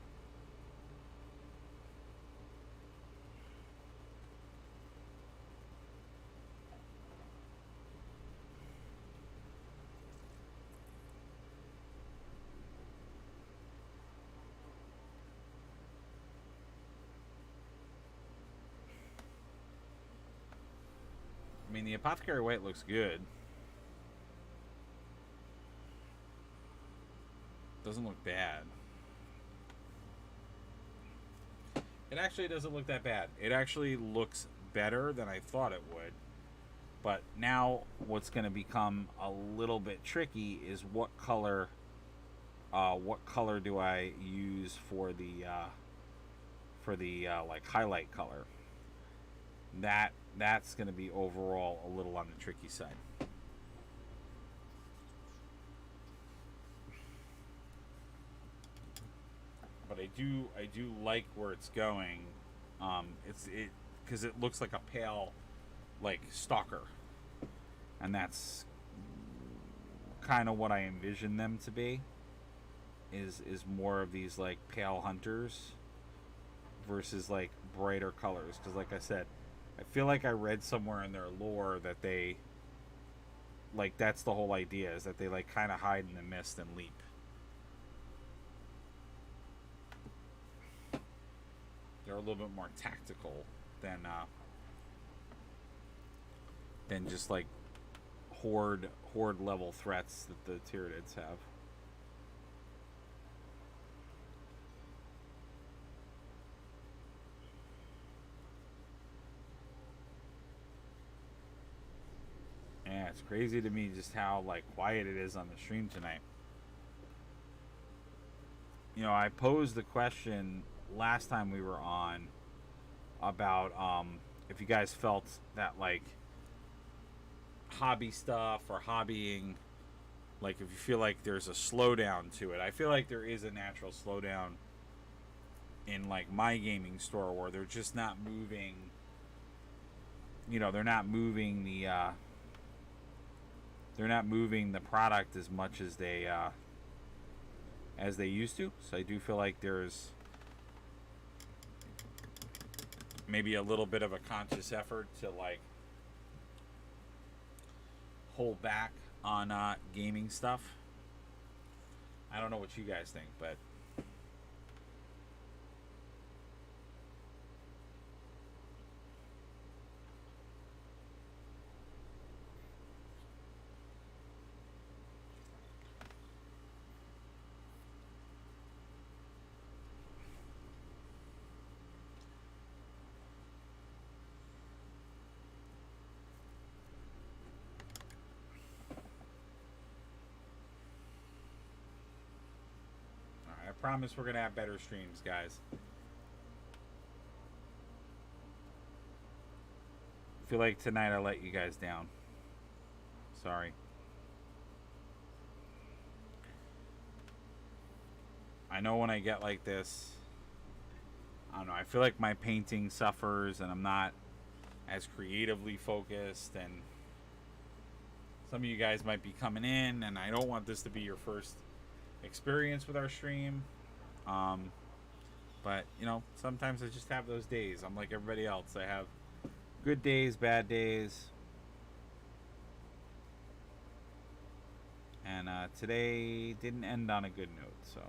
A: I mean, the Apothecary White looks good. Doesn't look bad. It actually doesn't look that bad. It actually looks better than I thought it would. But now what's going to become a little bit tricky is what color do I use for the like highlight color. That's going to be overall a little on the tricky side. But I do like where it's going. Because it looks like a pale, like, stalker, and that's kind of what I envision them to be. Is more of these like pale hunters versus like brighter colors. Because like I said, I feel like I read somewhere in their lore that they, like, that's the whole idea, is that they like kind of hide in the mist and leap. They're a little bit more tactical than just like horde level threats that the Tyranids have. Yeah, it's crazy to me just how like quiet it is on the stream tonight. You know, I posed the question last time we were on about if you guys felt that like hobby stuff or hobbying, like if you feel like there's a slowdown to it. I feel like there is a natural slowdown in like my gaming store where they're just not moving, you know, they're not moving the product as much as they used to. So I do feel like there's maybe a little bit of a conscious effort to like hold back on gaming stuff. I don't know what you guys think, but I promise we're gonna have better streams, guys. I feel like tonight I let you guys down. Sorry. I know when I get like this, I don't know, I feel like my painting suffers and I'm not as creatively focused, and some of you guys might be coming in, and I don't want this to be your first experience with our stream. But you know, sometimes I just have those days. I'm like everybody else. I have good days, bad days. And today didn't end on a good note, so.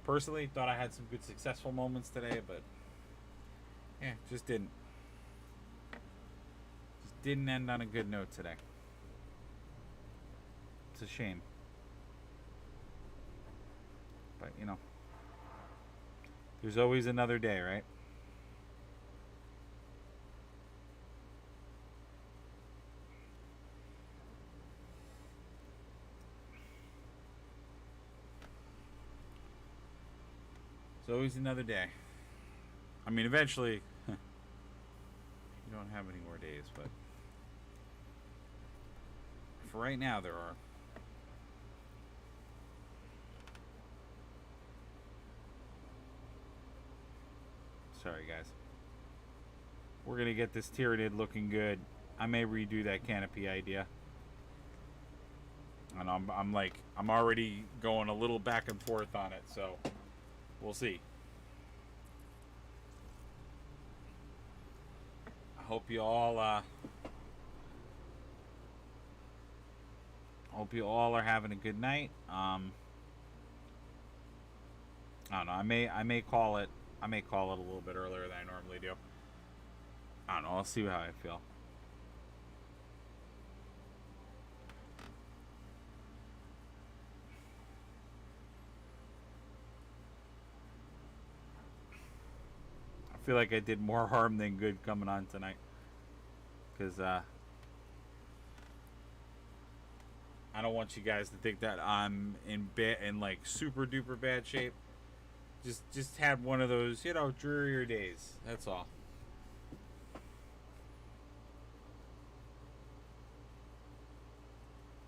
A: Personally, thought I had some good successful moments today, but yeah, just didn't. Just didn't end on a good note today. It's a shame. But, you know, there's always another day, right? There's always another day. I mean, eventually, you don't have any more days, but for right now, there are. Sorry, guys. We're going to get this Tyranid looking good. I may redo that canopy idea. And I'm already going a little back and forth on it, so we'll see. I hope you all are having a good night. I don't know. I may call it a little bit earlier than I normally do. I don't know. I'll see how I feel. I feel like I did more harm than good coming on tonight. Because I don't want you guys to think that I'm in like super duper bad shape. Just had one of those, you know, drearier days. That's all.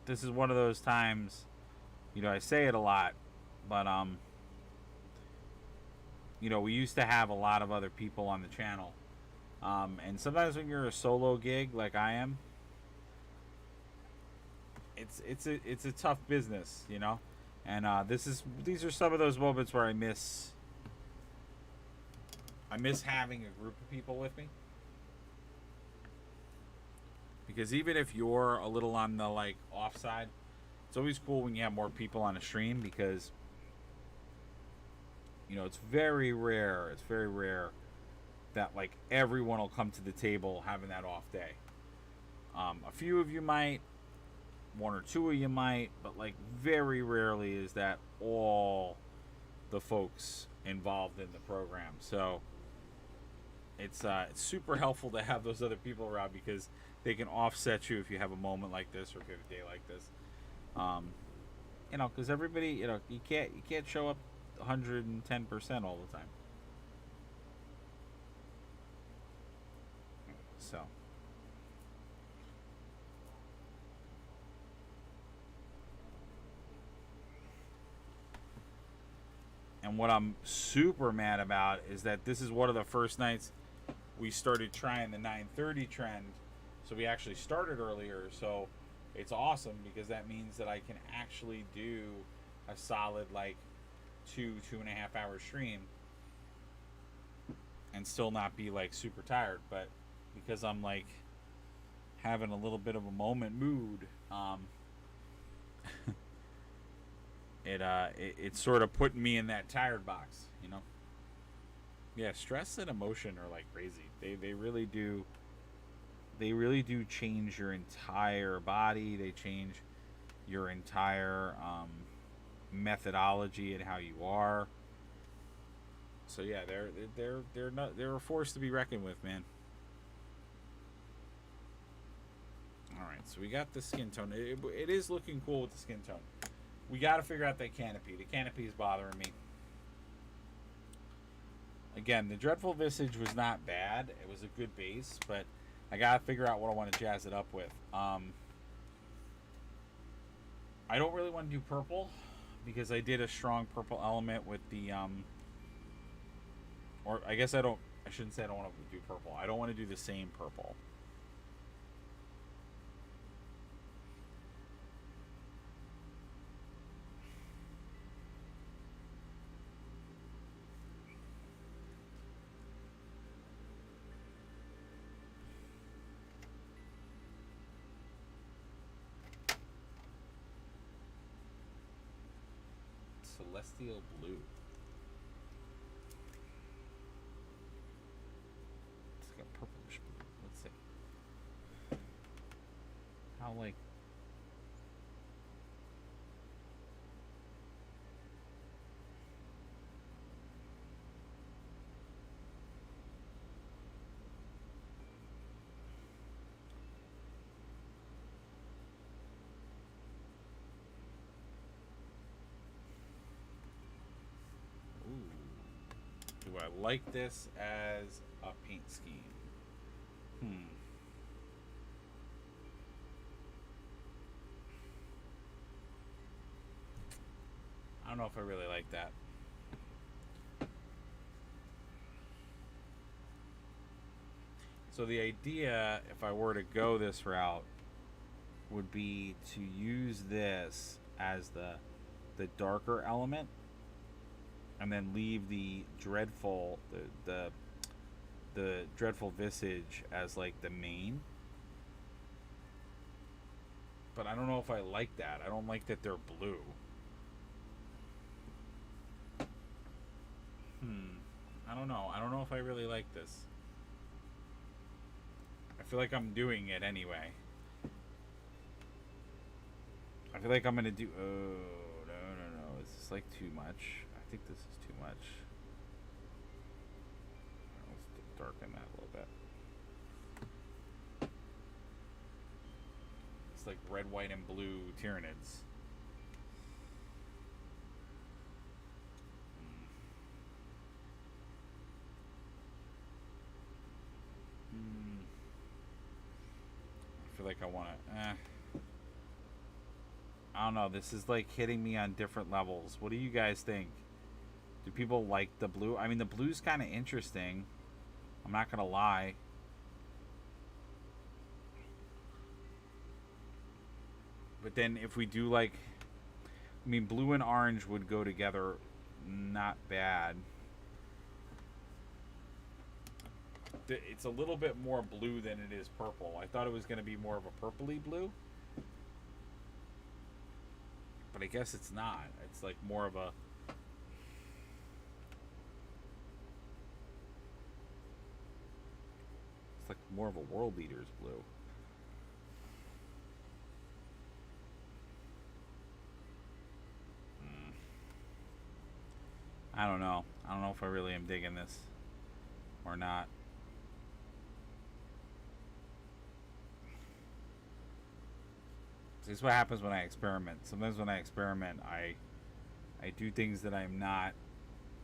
A: This is one of those times, you know, I say it a lot, but you know, we used to have a lot of other people on the channel. And sometimes when you're a solo gig like I am, it's a tough business, you know. And these are some of those moments where I miss having a group of people with me. Because even if you're a little on the like offside, it's always cool when you have more people on a stream, because you know, it's very rare that like everyone will come to the table having that off day. A few of you might, one or two of you might, but like very rarely is that all the folks involved in the program. So it's super helpful to have those other people around, because they can offset you if you have a moment like this, or if you have a day like this. You know, because everybody, you know, you can't show up 110% all the time. So and what I'm super mad about is that this is one of the first nights we started trying the 9:30 trend. So we actually started earlier, so it's awesome, because that means that I can actually do a solid like 2.5 hour stream and still not be like super tired. But because I'm like having a little bit of a moment mood, it's sort of putting me in that tired box, you know. Yeah, stress and emotion are like crazy. They really do. They really do change your entire body. They change your entire methodology and how you are. So yeah, they're a force to be reckoned with, man. All right, so we got the skin tone. It is looking cool with the skin tone. We got to figure out that canopy. The canopy is bothering me. Again, the Dreadful Visage was not bad. It was a good base, but I got to figure out what I want to jazz it up with. I don't really want to do purple, because I did a strong purple element with the or I guess I don't I shouldn't say I don't want to do purple. I don't want to do the same purple. Celestial blue. It's like a purplish blue. Let's see. How like do I like this as a paint scheme? I don't know if I really like that. So the idea, if I were to go this route, would be to use this as the darker element, and then leave the dreadful the dreadful visage as like the main. But I don't know if I like that. I don't like that they're blue. I don't know. I don't know if I really like this. I feel like I'm doing it anyway. I feel like I'm gonna do. Oh no! Is this like too much? I think this is too much. Let's darken that a little bit. It's like red, white, and blue Tyranids. I feel like I want to. I don't know. This is like hitting me on different levels. What do you guys think? Do people like the blue? I mean, the blue's kind of interesting. I'm not gonna lie. But then if we do like, I mean, blue and orange would go together not bad. It's a little bit more blue than it is purple. I thought it was going to be more of a purpley blue. But I guess it's not. It's like more of a... It's like more of a World Eater's blue. I don't know. I don't know if I really am digging this or not. This is what happens when I experiment. Sometimes when I experiment, I do things that I'm not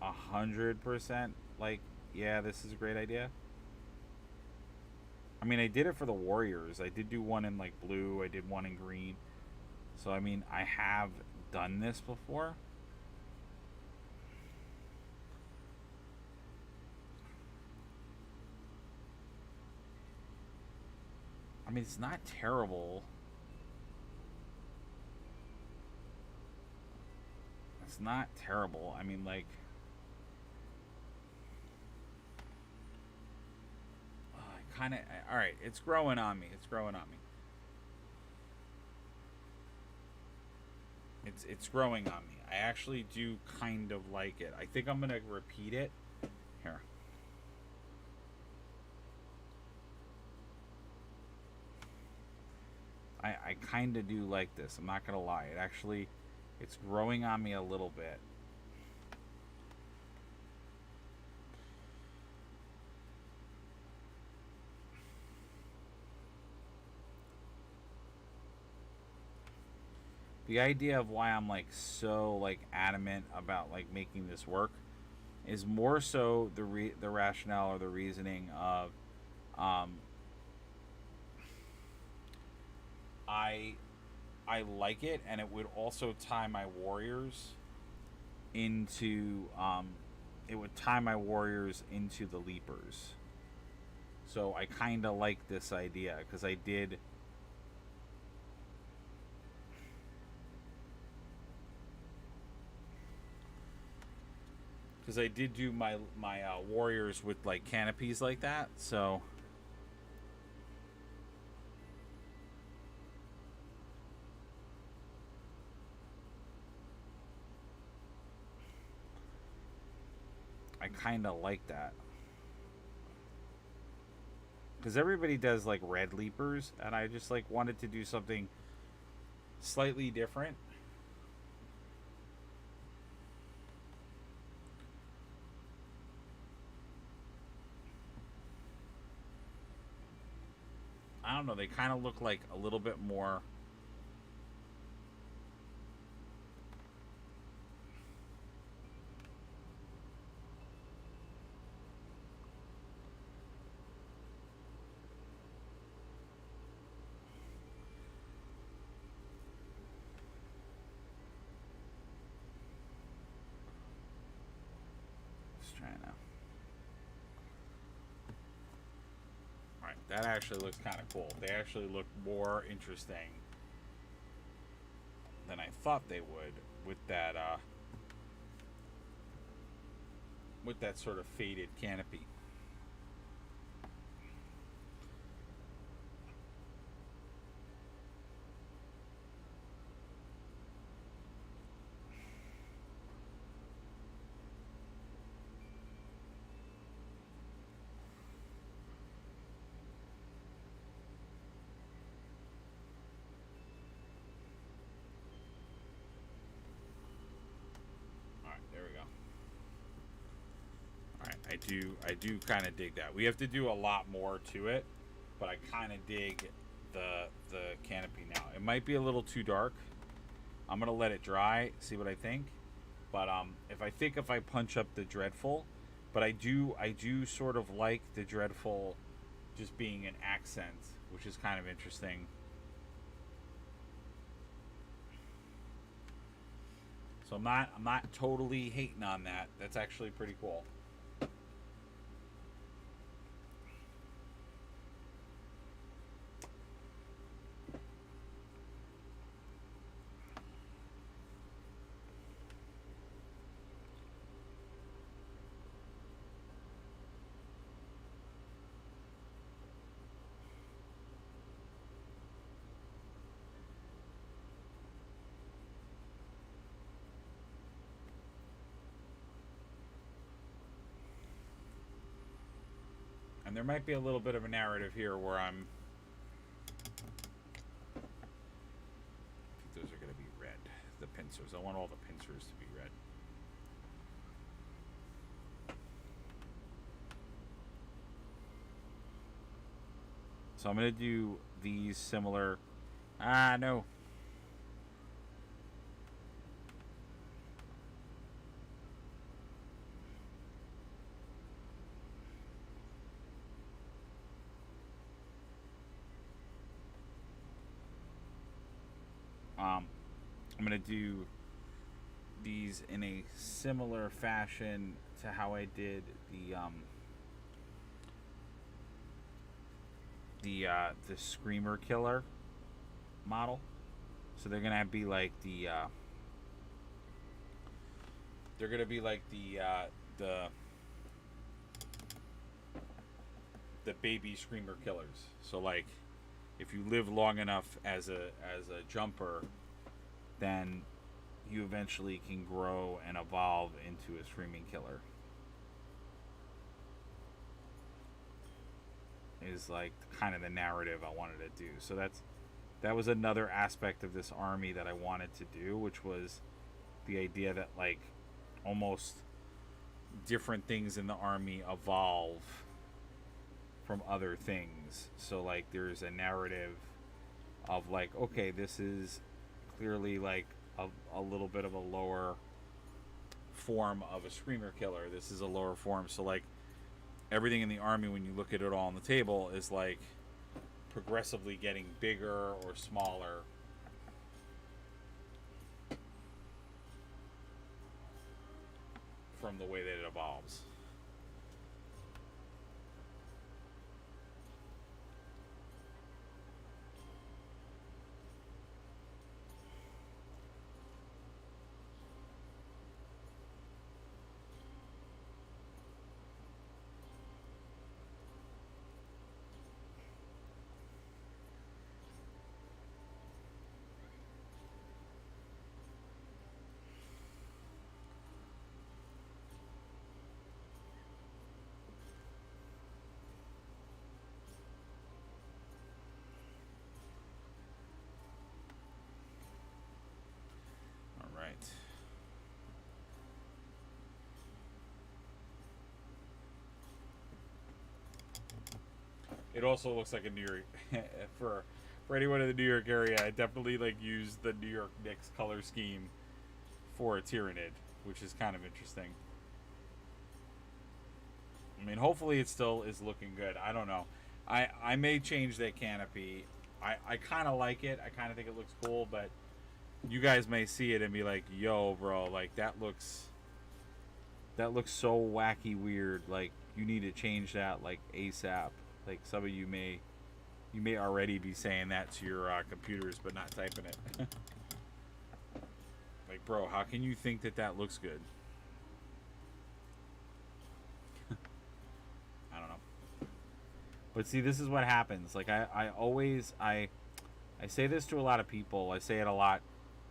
A: 100% like, yeah, this is a great idea. I mean, I did it for the Warriors. I did do one in like blue. I did one in green. So I mean, I have done this before. I mean, it's not terrible. It's not terrible. I mean, like... kind of... Alright, it's growing on me. It's growing on me. It's growing on me. I actually do kind of like it. I think I'm going to repeat it. Here. I kind of do like this. I'm not going to lie. It actually... It's growing on me a little bit. The idea of why I'm like so like adamant about like making this work is more so the rationale or the reasoning of I like it, and it would also tie my warriors into it would tie my warriors into the leapers. So I kind of like this idea because I did. Because I did do my warriors with like canopies like that, so I kind of like that. Because everybody does like red leapers, and I just like wanted to do something slightly different. I don't know, they kind of look like a little bit more. Just trying to. Alright, that actually looks kind of cool. They actually look more interesting than I thought they would with that sort of faded canopy. Alright, there we go. I do kind of dig that. We have to do a lot more to it, but I kind of dig the canopy now. It might be a little too dark. I'm gonna let it dry, see what I think. But if I punch up the dreadful, but I do sort of like the dreadful just being an accent, which is kind of interesting. So I'm not totally hating on that. That's actually pretty cool. And there might be a little bit of a narrative here where I think those are going to be red. The pincers. I want all the pincers to be red. So I'm going to do these similar. No. I'm going to do these in a similar fashion to how I did the Screamer Killer model. So they're gonna be like the the baby Screamer Killers. So like if you live long enough as a jumper, then you eventually can grow and evolve into a Screaming Killer. Is like kind of the narrative I wanted to do. So that was another aspect of this army that I wanted to do, which was the idea that like almost different things in the army evolve from other things. So like there's a narrative of like, okay, this is clearly like a little bit of a lower form of a Screamer Killer. This is a lower form. So like everything in the army, when you look at it all on the table, is like progressively getting bigger or smaller. from the way that it evolves. All right. It also looks like a New York for anyone in the New York area. I definitely like use the New York Knicks color scheme for a Tyranid, which is kind of interesting. I mean, hopefully it still is looking good. I don't know. I may change that canopy. I kind of like it. I kind of think it looks cool, but you guys may see it and be like, "Yo, bro, like that looks so wacky weird. Like you need to change that like ASAP." Like some of you may already be saying that to your computers, but not typing it. Like, bro, how can you think that that looks good? I don't know. But see, this is what happens. Like I always I say this to a lot of people. I say it a lot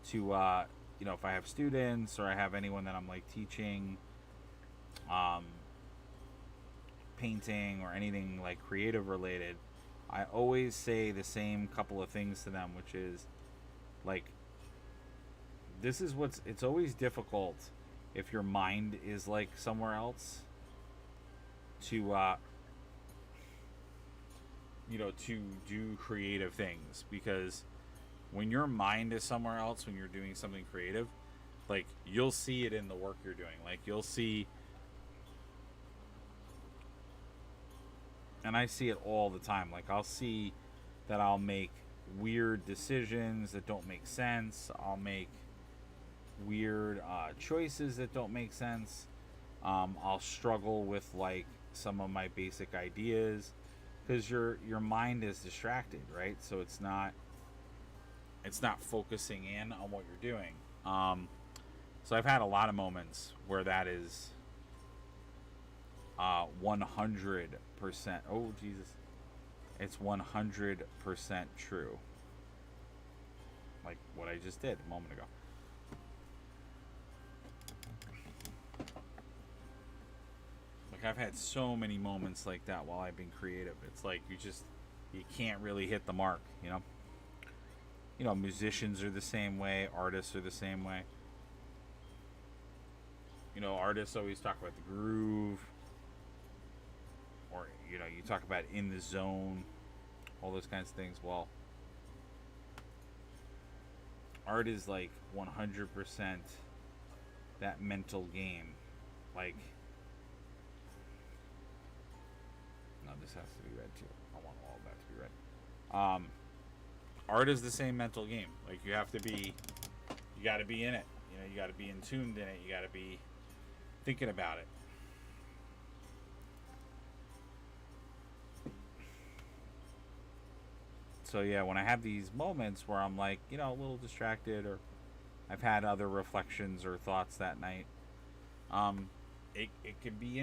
A: to you know, if I have students or I have anyone that I'm like teaching painting or anything like creative related, I always say the same couple of things to them, which is like, this is it's always difficult if your mind is like somewhere else to you know, to do creative things, because when your mind is somewhere else when you're doing something creative, like you'll see it in the work you're doing. Like you'll see, and I see it all the time. Like I'll see that I'll make weird decisions that don't make sense. I'll make weird choices that don't make sense. I'll struggle with like some of my basic ideas because your mind is distracted, right? So it's not focusing in on what you're doing. So I've had a lot of moments where that is 100%. Oh Jesus, it's 100% true. Like what I just did a moment ago. Like I've had so many moments like that while I've been creative. It's like you can't really hit the mark, you know? You know, musicians are the same way, artists are the same way. You know, artists always talk about the groove, or, you know, you talk about in the zone, all those kinds of things. Well, art is like 100% that mental game. Like, no, this has to be red too. I want all of that to be red. Art is the same mental game. Like you got to be in it. You know, you got to be in tuned in it. You got to be thinking about it. So yeah, when I have these moments where I'm like, you know, a little distracted, or I've had other reflections or thoughts that night, it could be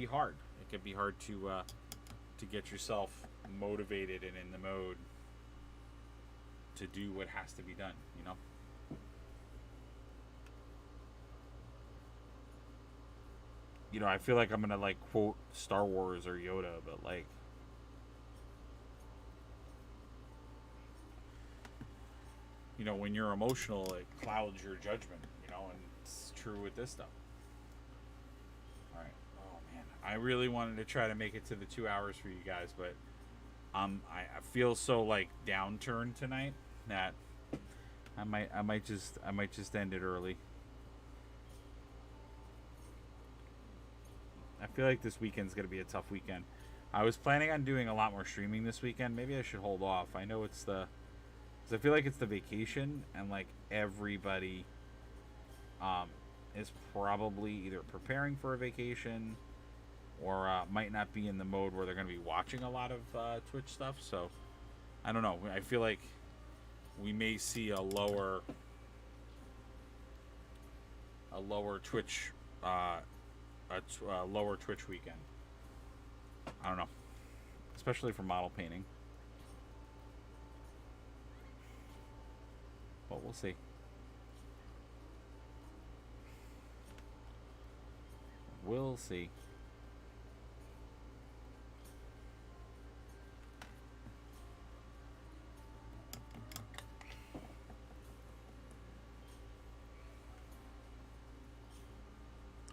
A: hard. It could be hard to get yourself motivated and in the mode to do what has to be done, you know? You know, I feel like I'm gonna like quote Star Wars or Yoda, but like, you know, when you're emotional, it clouds your judgment, you know, and it's true with this stuff. Alright. Oh man. I really wanted to try to make it to the 2 hours for you guys, but I feel so like downturned tonight that I might just end it early. I feel like this weekend's gonna be a tough weekend. I was planning on doing a lot more streaming this weekend. Maybe I should hold off. I know it's because I feel like it's the vacation and like everybody is probably either preparing for a vacation or might not be in the mode where they're going to be watching a lot of Twitch stuff. So I don't know. I feel like we may see a lower Twitch lower Twitch weekend. I don't know, especially for model painting. But we'll see. We'll see.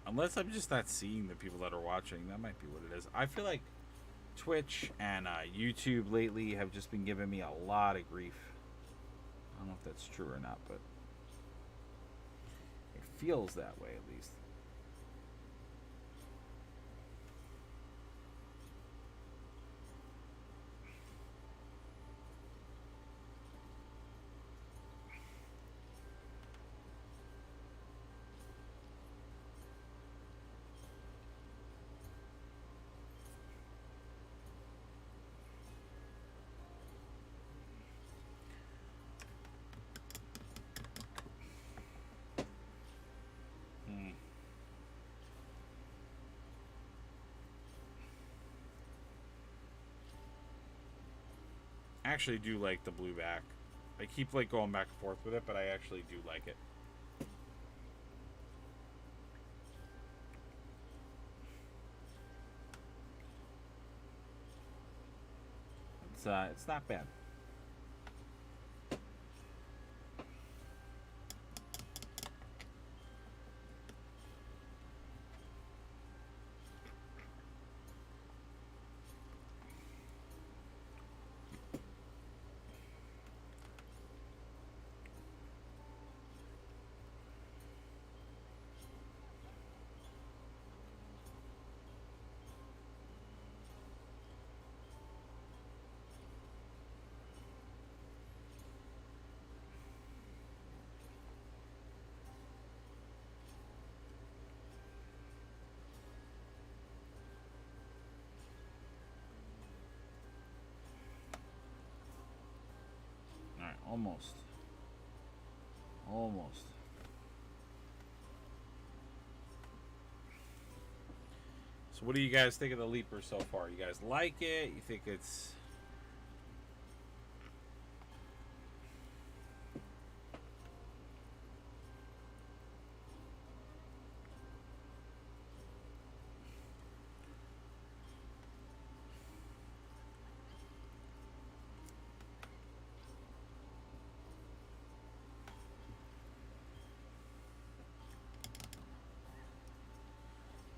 A: Unless I'm just not seeing the people that are watching. That might be what it is. I feel like Twitch and YouTube lately have just been giving me a lot of grief. I don't know if that's true or not, but it feels that way at least. I actually do like the blue back. I keep like going back and forth with it, but I actually do like it. It's not bad. Alright, almost. Almost. So what do you guys think of the Leaper so far? You guys like it? You think it's...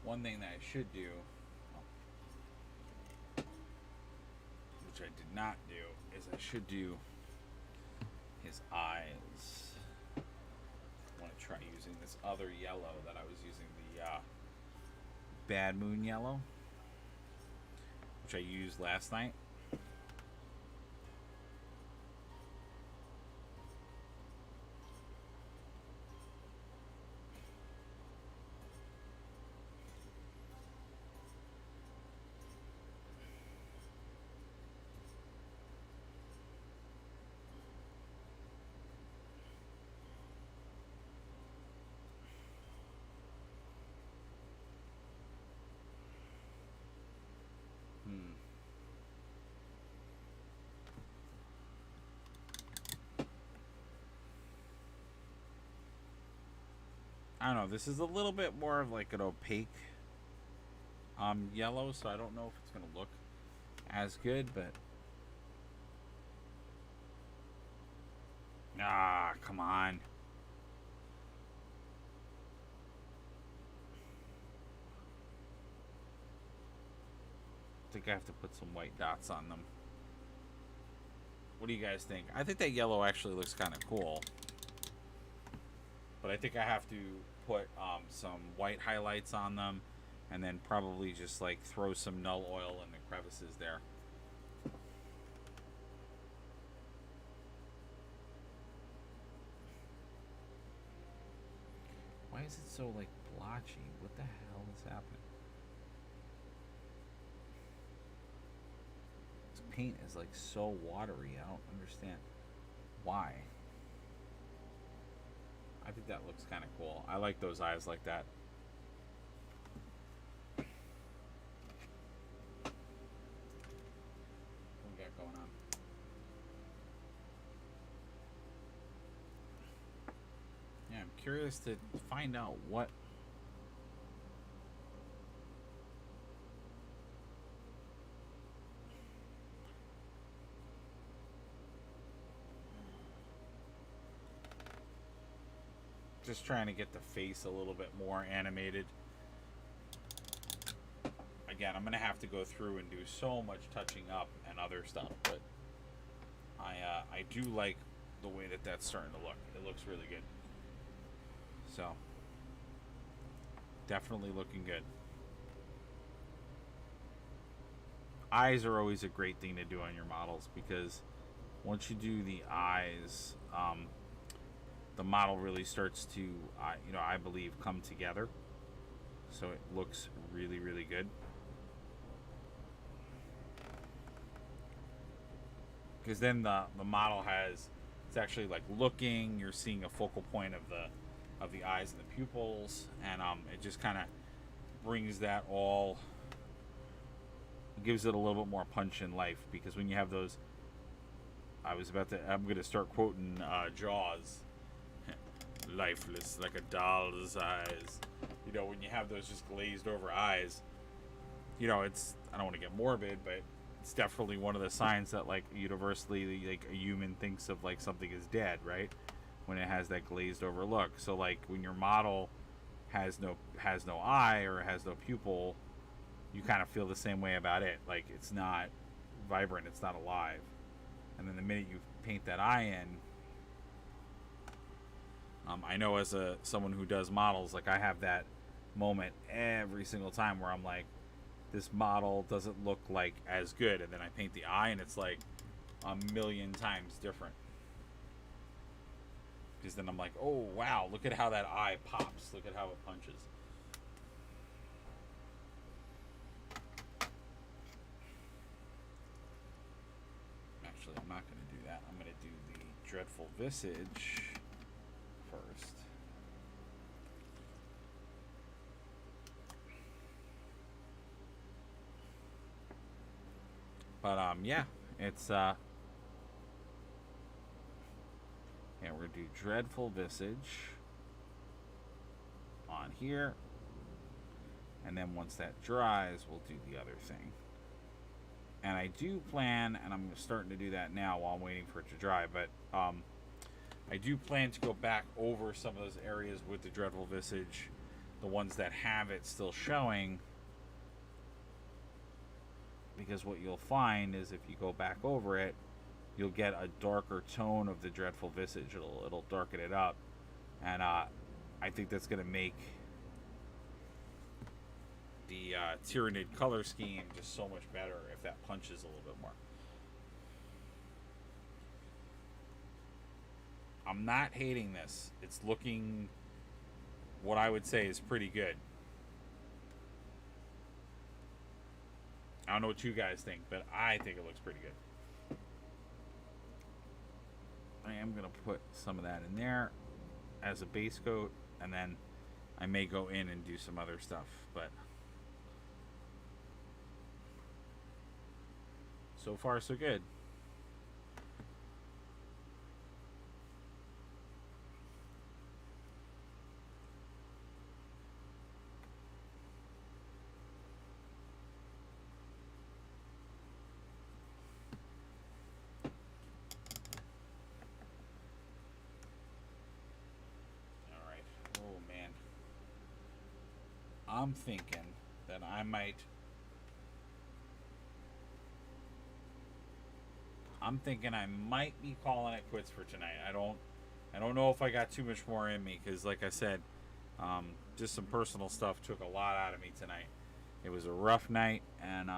A: One thing that I should do, which I did not do, is I should do his eyes. I want to try using this other yellow that I was using, the Bad Moon yellow, which I used last night. I don't know. This is a little bit more of like an opaque yellow, so I don't know if it's going to look as good, but... Ah, come on. I think I have to put some white dots on them. What do you guys think? I think that yellow actually looks kind of cool. But I think I have to put some white highlights on them, and then probably just like throw some null oil in the crevices there. Why is it so like blotchy? What the hell is happening? This paint is like so watery. I don't understand why. I think that looks kind of cool. I like those eyes like that. What we got going on? Yeah, I'm curious to find out what. Just trying to get the face a little bit more animated. Again, I'm going to have to go through and do so much touching up and other stuff, but I do like the way that that's starting to look. It looks really good. So, definitely looking good. Eyes are always a great thing to do on your models because once you do the eyes, the model really starts to, I believe, come together. So it looks really, really good. Because then the model it's actually like looking. You're seeing a focal point of the eyes and the pupils, and it just kind of brings that all. Gives it a little bit more punch in life because when you have those, I'm gonna start quoting Jaws. Lifeless like a doll's eyes. When you have those just glazed over eyes, it's, I don't want to get morbid, but it's definitely one of the signs that like universally like a human thinks of like something is dead, right? When it has that glazed over look. So like when your model has no eye or has no pupil, you kind of feel the same way about it. Like it's not vibrant, it's not alive. And then the minute you paint that eye in, I know as someone who does models, like I have that moment every single time where I'm like, this model doesn't look like as good, and then I paint the eye and it's like a million times different. Because then I'm like, oh wow, look at how that eye pops, look at how it punches. Actually, I'm not going to do that. I'm going to do the Dreadful Visage first. But yeah, it's yeah, we're gonna do Dreadful Visage on here, and then once that dries, we'll do the other thing. And I do plan, and I'm starting to do that now while I'm waiting for it to dry, but I do plan to go back over some of those areas with the Dreadful Visage, the ones that have it still showing, because what you'll find is if you go back over it, you'll get a darker tone of the Dreadful Visage. It'll darken it up, and I think that's going to make the Tyranid color scheme just so much better if that punches a little bit more. I'm not hating this. It's looking, what I would say is pretty good. I don't know what you guys think, but I think it looks pretty good. I am going to put some of that in there as a base coat, and then I may go in and do some other stuff, but so far so good. I'm thinking that I might. I'm thinking I might be calling it quits for tonight. I don't know if I got too much more in me because, like I said, just some personal stuff took a lot out of me tonight. It was a rough night, and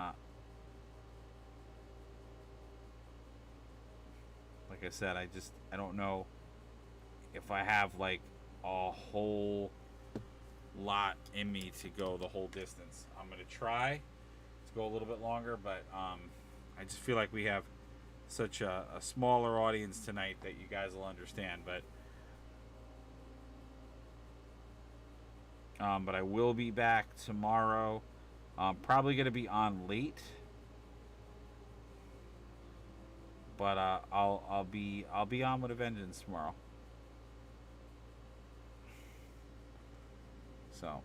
A: like I said, I don't know if I have like a whole lot in me to go the whole distance. I'm gonna try to go a little bit longer, but I just feel like we have such a smaller audience tonight that you guys will understand. But I will be back tomorrow. Probably gonna be on late, but I'll be on with a vengeance tomorrow. So.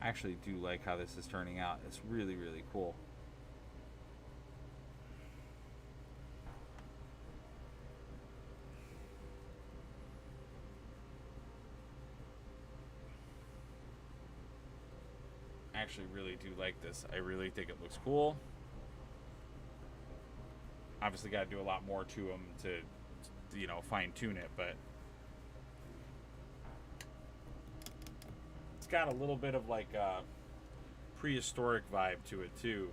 A: I actually do like how this is turning out. It's really, really cool. I actually really do like this. I really think it looks cool. Obviously, got to do a lot more to them to, fine tune it, but it's got a little bit of like a prehistoric vibe to it too,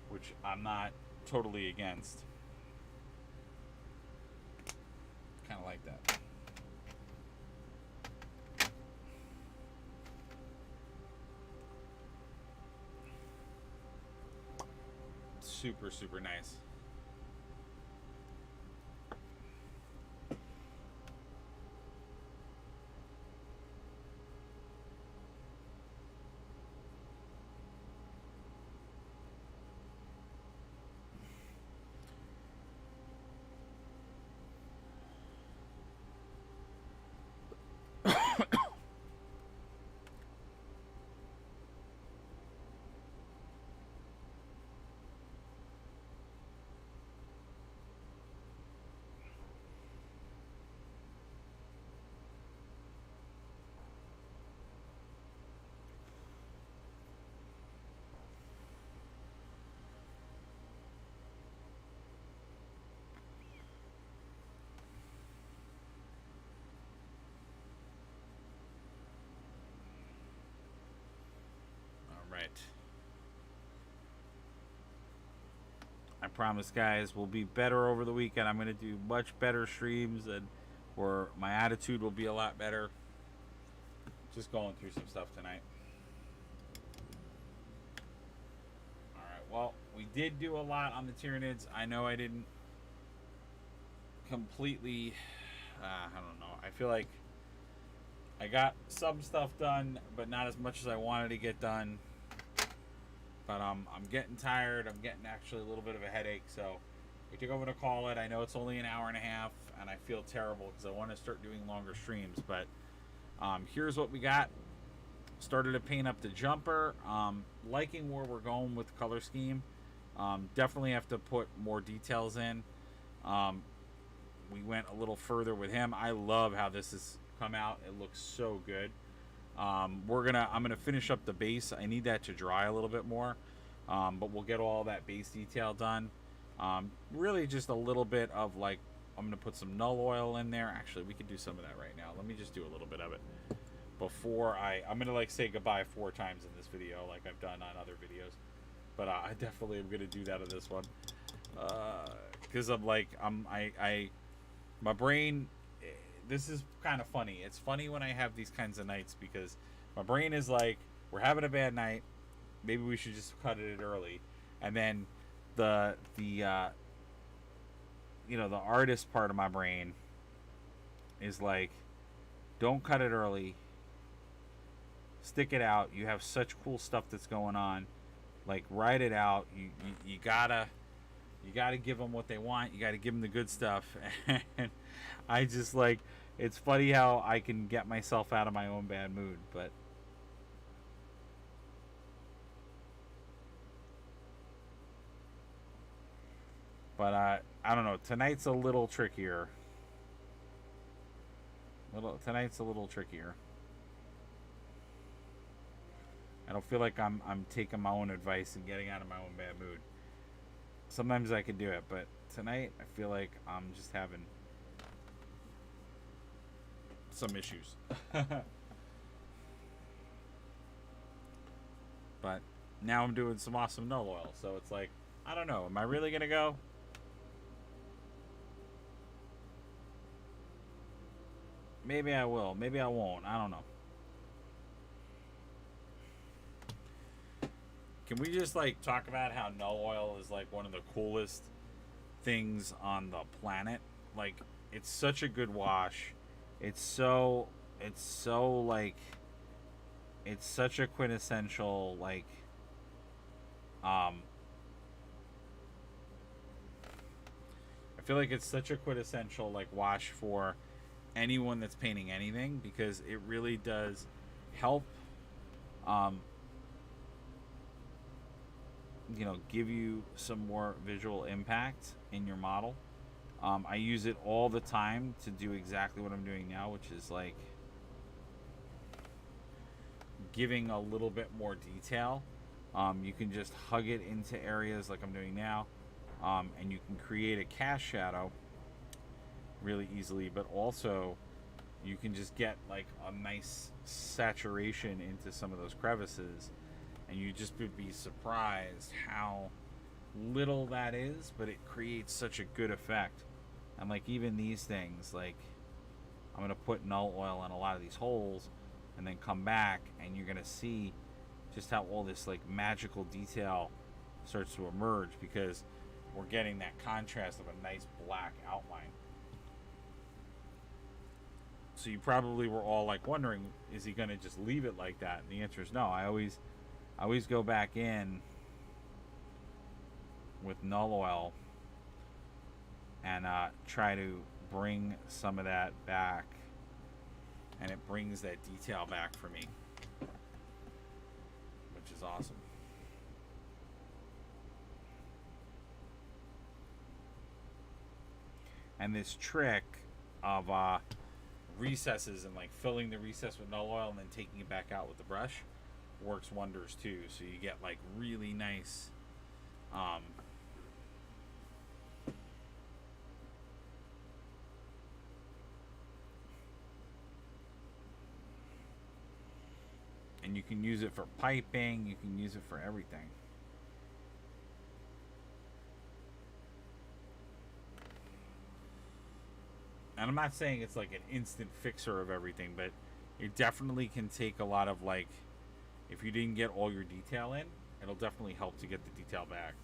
A: which I'm not totally against. Kind of like that. Super, super nice. Right. I promise, guys, we'll be better over the weekend. I'm going to do much better streams, and where my attitude will be a lot better. Just going through some stuff tonight. All right. Well, we did do a lot on the Tyranids. I know I didn't completely. I don't know. I feel like I got some stuff done, but not as much as I wanted to get done. But I'm getting tired. I'm getting actually a little bit of a headache. So I think I'm going to call it. I know it's only an hour and a half, and I feel terrible because I want to start doing longer streams. But here's what we got. Started to paint up the jumper. Liking where we're going with the color scheme. Definitely have to put more details in. We went a little further with him. I love how this has come out. It looks so good. I'm gonna finish up the base. I need that to dry a little bit more, but we'll get all that base detail done. Really just a little bit of like, I'm gonna put some null oil in there. Actually, we could do some of that right now. Let me just do a little bit of it before I'm gonna like say goodbye 4 times in this video, like I've done on other videos. But I definitely am gonna do that in this one, because my brain. This is kind of funny. It's funny when I have these kinds of nights because my brain is like, we're having a bad night. Maybe we should just cut it early. And then the artist part of my brain is like, don't cut it early. Stick it out. You have such cool stuff that's going on. Like, write it out. You gotta give them what they want. You gotta give them the good stuff. And I just like, it's funny how I can get myself out of my own bad mood, but I don't know. Tonight's a little trickier. I don't feel like I'm taking my own advice and getting out of my own bad mood. Sometimes I can do it, but tonight I feel like I'm just having some issues. But now I'm doing some awesome null oil, so it's like, I don't know. Am I really gonna go? Maybe I will. Maybe I won't. I don't know. Can we just like talk about how null oil is like one of the coolest things on the planet? Like, it's such a good wash. It's so like it's such a quintessential like um I feel like it's such a quintessential like wash for anyone that's painting anything, because it really does help um give you some more visual impact in your model. I use it all the time to do exactly what I'm doing now, which is like giving a little bit more detail. You can just hug it into areas like I'm doing now, and you can create a cast shadow really easily, but also you can just get like a nice saturation into some of those crevices, and you just would be surprised how little that is, but it creates such a good effect. And like even these things, like I'm gonna put null oil on a lot of these holes and then come back, and you're gonna see just how all this like magical detail starts to emerge, because we're getting that contrast of a nice black outline. So you probably were all like wondering, is he gonna just leave it like that? And the answer is no. I always go back in with null oil and try to bring some of that back, and it brings that detail back for me, which is awesome. And this trick of recesses and like filling the recess with null oil and then taking it back out with the brush works wonders too. So you get like really nice and you can use it for piping, you can use it for everything. And I'm not saying it's like an instant fixer of everything, but it definitely can take a lot of like, if you didn't get all your detail in, it'll definitely help to get the detail back.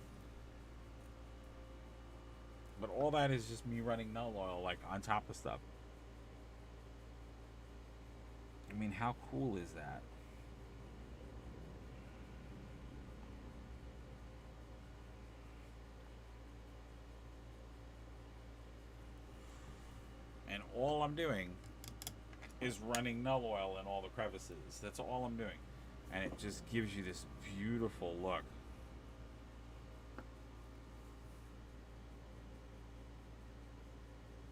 A: But all that is just me running null oil like on top of stuff. I mean, how cool is that? And all I'm doing is running null oil in all the crevices. That's all I'm doing. And it just gives you this beautiful look.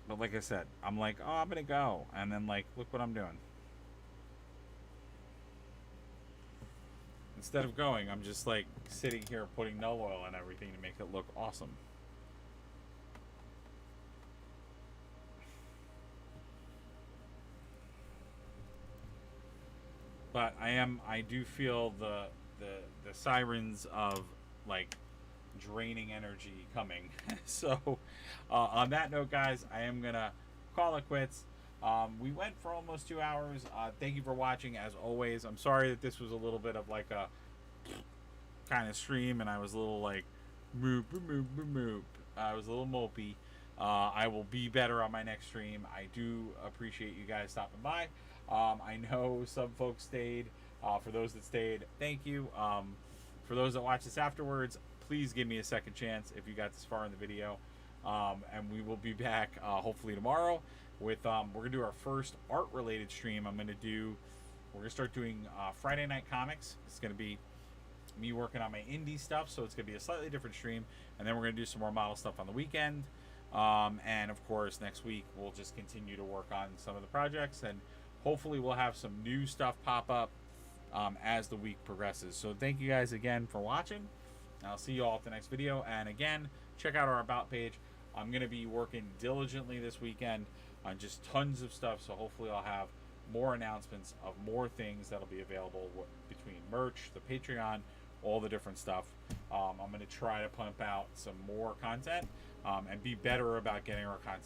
A: But like I said, I'm like, oh, I'm going to go. And then like, look what I'm doing. Instead of going, I'm just like sitting here putting null oil and everything to make it look awesome. But I do feel the sirens of like draining energy coming. So on that note, guys, I am gonna call it quits. We went for almost 2 hours. Thank you for watching, as always. I'm sorry that this was a little bit of like a kind of stream, and I was a little like moop moop moop moop. I was a little mopey. I will be better on my next stream. I do appreciate you guys stopping by. I know some folks stayed. For those that stayed, thank you. For those that watch this afterwards, please give me a second chance if you got this far in the video. And we will be back hopefully tomorrow with we're gonna do our first art related stream. We're gonna start doing Friday night comics. It's gonna be me working on my indie stuff, so it's gonna be a slightly different stream, and then we're gonna do some more model stuff on the weekend. And of course next week we'll just continue to work on some of the projects, and hopefully we'll have some new stuff pop up as the week progresses. So thank you guys again for watching. I'll see you all at the next video. And again, check out our About page. I'm going to be working diligently this weekend on just tons of stuff. So hopefully I'll have more announcements of more things that'll be available between merch, the Patreon, all the different stuff. I'm going to try to pump out some more content and be better about getting our content